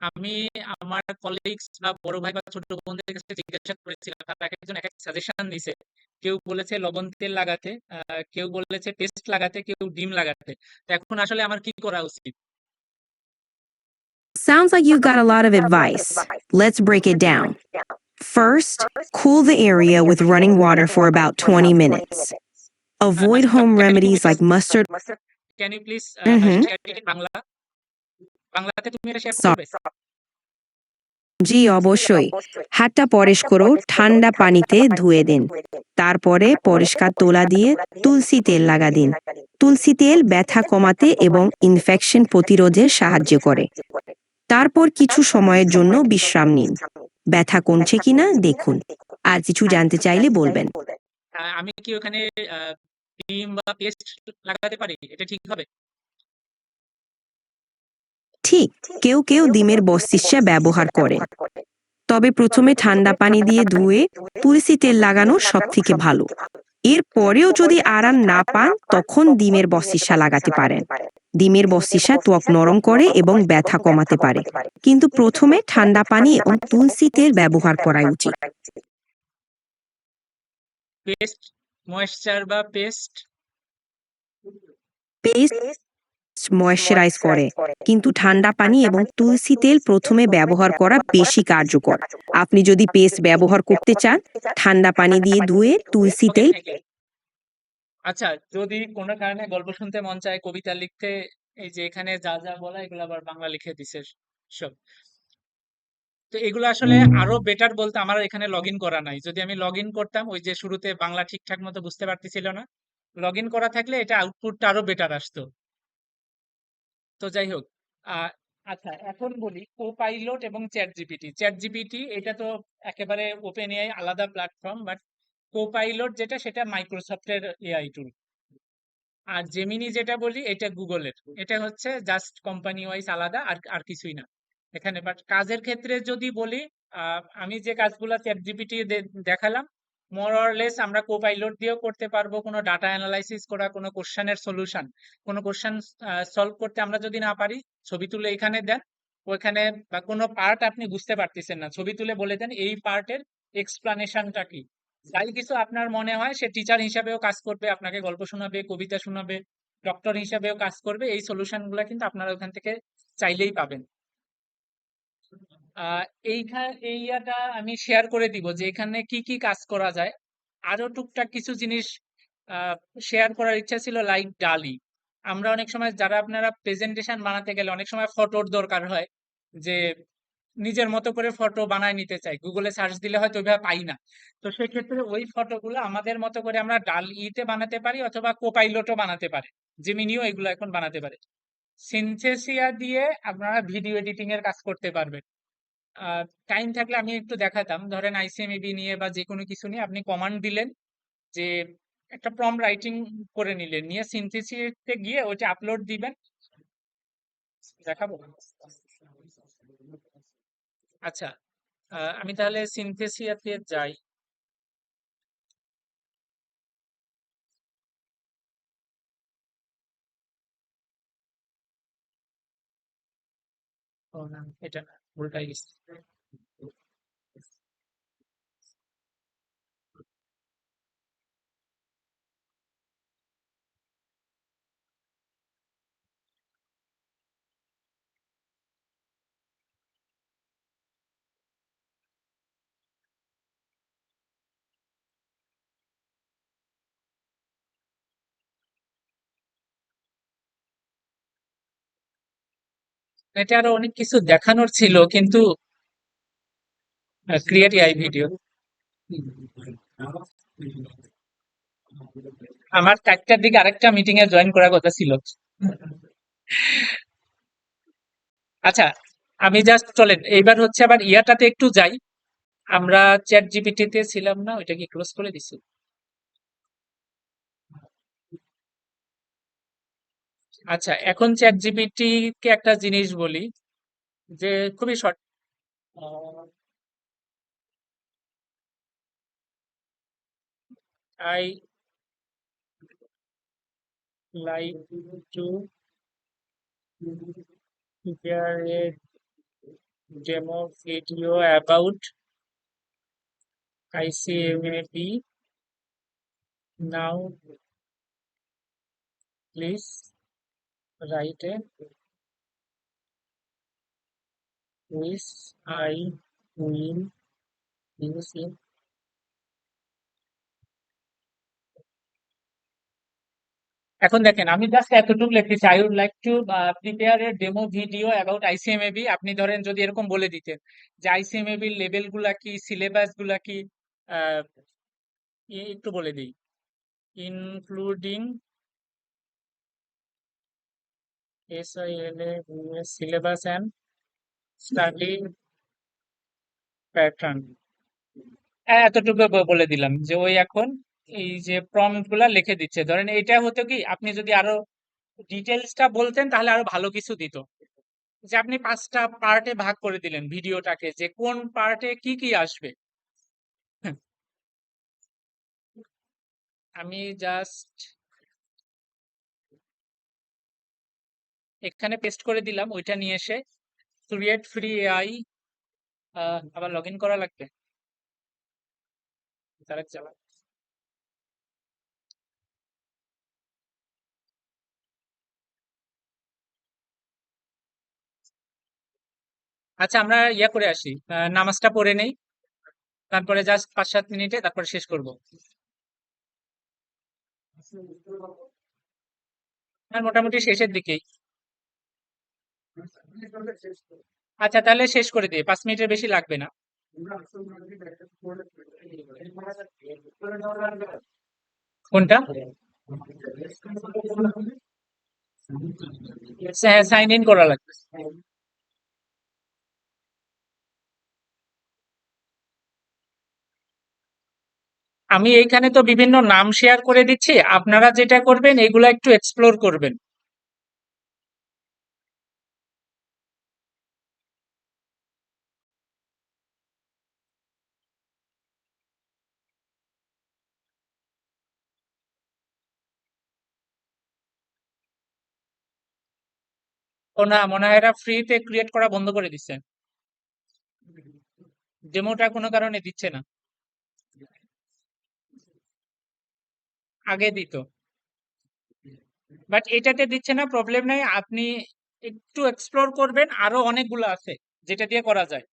আমি আমার কলিগস বা বড় ভাই বা ছোট বোনদের কাছে জিজ্ঞাসা করেছিলাম, তারা একেকজন একেক সাজেশন দিছে। কেউ বলেছে লবণ তেল লাগাতে, কেউ বলেছে পেস্ট লাগাতে, কেউ ডিম লাগাতে। তো এখন আসলে আমার কি করা উচিত? Sounds like you got a lot of advice. Let's break it down. First, cool the area with running water for about 20 minutes. Avoid home remedies like mustard. Can you please Mhm. Share it in Bangla? বাংলাতে তুমি এটা share Sorry. করবে? জি অবশ্যই। হাতটা পরিষ্কার করো, ঠান্ডা পানিতে ধুয়ে দিন। তারপরে পরিষ্কার তোলা দিয়ে তুলসী তেল লাগা দিন। তুলসী তেল ব্যথা কমাতে এবং ইনফেকশন প্রতিরোধে সাহায্য করে। তারপর কিছু সময়ের জন্য বিশ্রাম নিন। ব্যথা কমছে কিনা দেখুন। আর কিছু জানতে চাইলে বলবেন। আমি কি ওখানে ডিম বা পেস্ট লাগাতে পারি? এটা ঠিক হবে? ঠিক, কেউ কেউ ডিমের বস্তিস্যা ব্যবহার করেন। তবে প্রথমে ঠান্ডা পানি দিয়ে ধুয়ে তুলসী তেল লাগানো সবথেকে ভালো। এর পরেও যদি আরাম না পান তখন ডিমের বস্তিস্যা লাগাতে পারেন। ডিমের বস্তিস্যা ত্বক নরম করে এবং ব্যথা কমাতে পারে, কিন্তু প্রথমে ঠান্ডা পানি এবং তুলসী তেল ব্যবহার করা উচিত। পেস্ট, ময়েশ্চার বা পেস্ট? পেস্ট ময়েশ্চারাইজ করে, কিন্তু ঠান্ডা পানি এবং তুলসী তেল প্রথমে ব্যবহার করা বেশি কার্যকর। আপনি যদি পেস্ট ব্যবহার করতে চান, ঠান্ডা পানি দিয়ে ধুয়ে তুলসী ওকে, তেল। Thank you. আচ্ছা, যদি কোনো কারণে গল্প শুনতে মন চায়, কবিতা লিখতে, এই যে এখানে যা যা বলা এগুলো আবার বাংলা লিখে দিছে সব। তো এগুলো আসলে আরো বেটার বলতে আমার এখানে লগ ইন করা নাই। যদি আমি লগ ইন করতাম, ওই যে শুরুতে বাংলা ঠিকঠাক মতো বুঝতে পারতেছিল না, লগ ইন করা থাকলে এটা আউটপুটটা আরো বেটার আসতো। তো যাই হোক, আহ, আচ্ছা এখন বলি কোপাইলট এবং চ্যাট জিপিটি। চ্যাট জিপিটি এটা তো একেবারে ওপেন এআই আলাদা প্ল্যাটফর্ম, বাট কোপাইলট যেটা সেটা মাইক্রোসফটের এআই টুল। আর জেমিনি যেটা বলি এটা গুগলের। এটা হচ্ছে জাস্ট কোম্পানি ওয়াইজ আলাদা, আর আর কিছুই না এখানে। বাট কাজের ক্ষেত্রে যদি বলি, আমি যে কাজগুলা চ্যাট জিপিটি দেখালাম, মোর অর লেস আমরা কোপাইলট দিয়েও করতে পারবো। কোনো ডাটা অ্যানালাইসিস করা, কোনো কোশ্চেনের সলিউশন, কোনো কোশ্চেন সলভ করতে আমরা যদি না পারি, ছবি তুলে এখানে দেন, ওইখানে বা কোনো পার্ট আপনি বুঝতে পারতেছেন না, ছবি তুলে বলে দেন এই পার্টের এক্সপ্লানেশনটা কি। যাই কিছু আপনার মনে হয়, সে টিচার হিসাবেও কাজ করবে, আপনাকে গল্প শোনাবে, কবিতা শোনাবে, ডক্টর হিসাবেও কাজ করবে। এই সলিউশন গুলা কিন্তু আপনারা ওখান থেকে চাইলেই পাবেন। আহ এই ইয়াটা আমি শেয়ার করে দিব যে এখানে কি কি কাজ করা যায়। আরো টুকটাক কিছু জিনিস শেয়ার করার ইচ্ছা ছিল, লাইক ডালি। আমরা অনেক সময় যারা আপনারা প্রেজেন্টেশন বানাতে গেলে অনেক সময় ফটোর দরকার হয়, যে নিজের মতো করে ফটো বানায় নিতে চাই, গুগলে সার্চ দিলে হয়তো ওইভাবে পাই না। তো সেক্ষেত্রে ওই ফটোগুলো আমাদের মতো করে আমরা ডাল-ইতে বানাতে পারি, অথবা কোপাইলটও বানাতে পারে, জেমিনিও এগুলো এখন বানাতে পারে। সিনথেসিয়া দিয়ে আপনারা ভিডিও এডিটিং এর কাজ করতে পারবেন। টাইম থাকলে আমি একটু দেখাতাম। ধরেন আইসিএমইবি নিয়ে বা যে কোনো কিছু নিয়ে আপনি কমান্ড দিলেন, যে একটা প্রম্পট রাইটিং করে নিলেন, নিয়ে সিনথেসিসে গিয়ে ওইটা আপলোড দিবেন। দেখাবো? আচ্ছা, আমি তাহলে সিনথেসিয়াতে যাই। ও না, এটা না, উল্টাই গেছে। এটা আরো অনেক কিছু দেখানোর ছিল, কিন্তু ক্রিয়েট এআই ভিডিও। আমার 4টার দিকে আরেকটা মিটিং এ জয়েন করার কথা ছিল। আচ্ছা, আমি জাস্ট চলেন এইবার হচ্ছে আবার ইয়াটাতে একটু যাই। আমরা চ্যাট জিপিটি তে ছিলাম না, ওইটা কি ক্লোজ করে দিছি? আচ্ছা, এখন চ্যাট জিপিটি কে একটা জিনিস বলি, যে খুবই short. I like to prepare a demo video about ICMAP. Now, please write a which I will use in. এখন দেখেন, আমি জাস্ট এতটুকু লিখেছি, I would like to prepare a demo video about ICMAB. আপনি ধরেন যদি এরকম বলে দিতেন যে আইসিএমএবি লেভেল গুলা কি, সিলেবাস গুলা কি, আহ, একটু বলে দিই, including SILA syllabus and study pattern। এতটুকু বলে দিলাম যে ওই এখন এই যে প্রম্পট গুলা লিখে দিচ্ছে। ধরেন এটা হতো কি, আপনি যদি আরো ডিটেলসটা বলতেন তাহলে আরো ভালো কিছু দিত। যে আপনি 5টা পার্টে ভাগ করে দিলেন ভিডিওটাকে, যে কোন পার্টে কি কি আসবে। আমি জাস্ট এখানে পেস্ট করে দিলাম, ওইটা নিয়ে এসে ক্রিয়েট ফ্রি এআই, আবার লগ ইন করা লাগবে। তার এক জ্বালা। আচ্ছা, আমরা ইয়া করে আসি, নামাজটা পড়ে নেই, তারপরে জাস্ট 5-7 মিনিটে তারপরে শেষ করব। আর মোটামুটি শেষের দিকেই। আচ্ছা, তাহলে শেষ করে দিই, 5 মিনিটের বেশি লাগবে না। কোনটা? সাইন ইন করা লাগবে। আমি এইখানে তো বিভিন্ন নাম শেয়ার করে দিচ্ছি, আপনারা যেটা করবেন এগুলো একটু এক্সপ্লোর করবেন। ও না, মনে হয় এরা ফ্রিতে ক্রিয়েট করা বন্ধ করে দিচ্ছে, ডেমোটা কোনো কারণে দিচ্ছে না, আগে দিত। বাট এটাতে দিচ্ছে না, প্রবলেম নাই, আপনি একটু এক্সপ্লোর করবেন, আরো অনেকগুলো আছে যেটা দিয়ে করা যায়।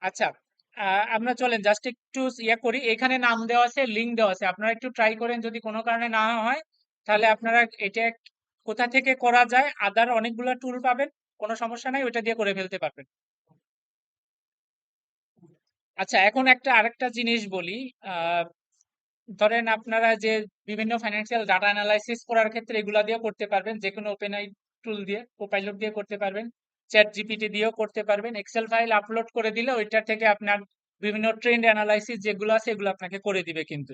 আচ্ছা, আমরা চলেন জাস্ট একটু ইয়া করি, এখানে নাম দেওয়া আছে, লিঙ্ক দেওয়া আছে, আপনারা একটু ট্রাই করেন, যদি কোনো কারণে না হয় তাহলে আপনারা এটা কোথা থেকে করা যায়, আদার অনেকগুলো টুল পাবেন, কোনো সমস্যা নাই, ওইটা দিয়ে করে ফেলতে পারবেন। আচ্ছা, এখন আরেকটা জিনিস বলি। আহ ধরেন আপনারা যে বিভিন্ন ফাইন্যান্সিয়াল ডাটা অ্যানালাইসিস করার ক্ষেত্রে এগুলা দিয়ে করতে পারবেন, যে কোনো ওপেন আই টুল দিয়ে, কোপাইলট দিয়ে করতে পারবেন, চ্যাট জিপিটি দিয়েও করতে পারবেন। এক্সেল ফাইল আপলোড করে দিলে ওইটা থেকে আপনার বিভিন্ন ট্রেন্ড অ্যানালাইসিস যেগুলো আছে এগুলো আপনাকে করে দিবে কিন্তু।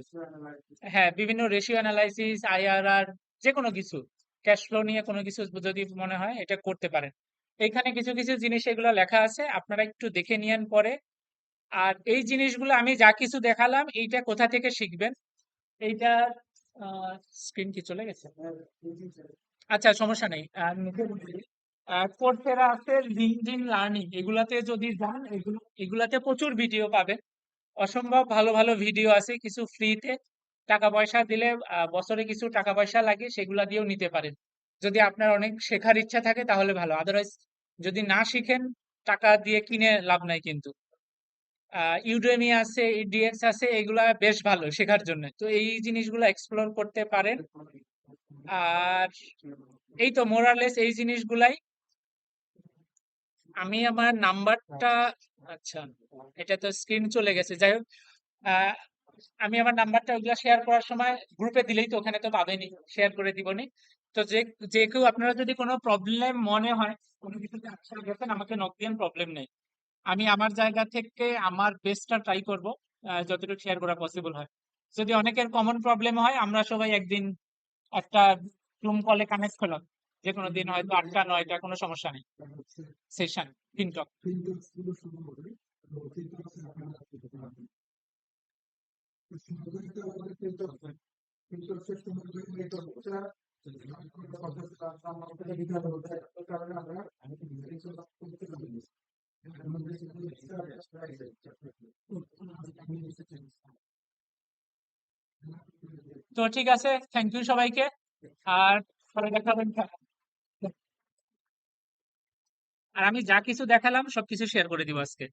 হ্যাঁ, বিভিন্ন রেশিও অ্যানালাইসিস, আইআরআর যেকোনো কিছু, ক্যাশ ফ্লো নিয়ে কোনো কিছু যদি মনে হয় এটা করতে পারেন। এখানে কিছু, কিছু জিনিস এগুলো লেখা আছে, আপনারা একটু দেখে নিয়েন পরে। আর এই জিনিসগুলো আমি যা কিছু দেখালাম এইটা কোথা থেকে শিখবেন? এইটা স্ক্রিন কি চলে গেছে? আচ্ছা, সমস্যা নেই। কোর্সেরা আছে, লিঙ্কডইন লার্নিং, এগুলাতে যদি যান এগুলাতে প্রচুর ভিডিও পাবেন। অসম্ভব ভালো ভালো ভিডিও আছে, কিছু ফ্রিতে, টাকা পয়সা দিলে বছরে কিছু টাকা পয়সা লাগে, সেগুলা দিয়েও নিতে পারেন। যদি আপনার অনেক শেখার ইচ্ছা থাকে তাহলে ভালো, আদারওয়াইজ যদি না শিখেন টাকা দিয়ে কিনে লাভ নাই কিন্তু। ইউডেমি আছে, ইডিএক্স আছে, এগুলা বেশ ভালো শেখার জন্য, তো এই জিনিসগুলো এক্সপ্লোর করতে পারেন। আর এই তো মোরালেস এই জিনিসগুলাই। আমি আমার নাম্বারটা, আচ্ছা এটা তো স্ক্রিন চলে গেছে, যাই হোক, আহ, আমি আমার নাম্বারটা ওইগুলা শেয়ার করার সময় গ্রুপে দিলেই তো ওখানে তো পাবেনি, শেয়ার করে দিবনি। তো যে যে কেউ আপনারা যদি কোনো প্রবলেম মনে হয়, কোনো কিছুতে আটকে গেছেন, আমাকে নক দিন, প্রবলেম নেই। আমি আমার জায়গা থেকে আমার বেস্টটা ট্রাই করব, যতটুকু শেয়ার করা পসিবল হয়। যদি অনেকের কমন প্রবলেম হয়, আমরা সবাই একদিন একটা জুম কলে কানেক্ট হলাম, যে কোনো দিন হয়তো 8টা 9টা, কোনো সমস্যা নেই, সেশন টিকটক। তো ঠিক আছে, থ্যাংক ইউ সবাইকে, আর পরে দেখা হবে ইনশাআল্লাহ। আর আমি যা কিছু দেখালাম সবকিছু শেয়ার করে দিব আজকে।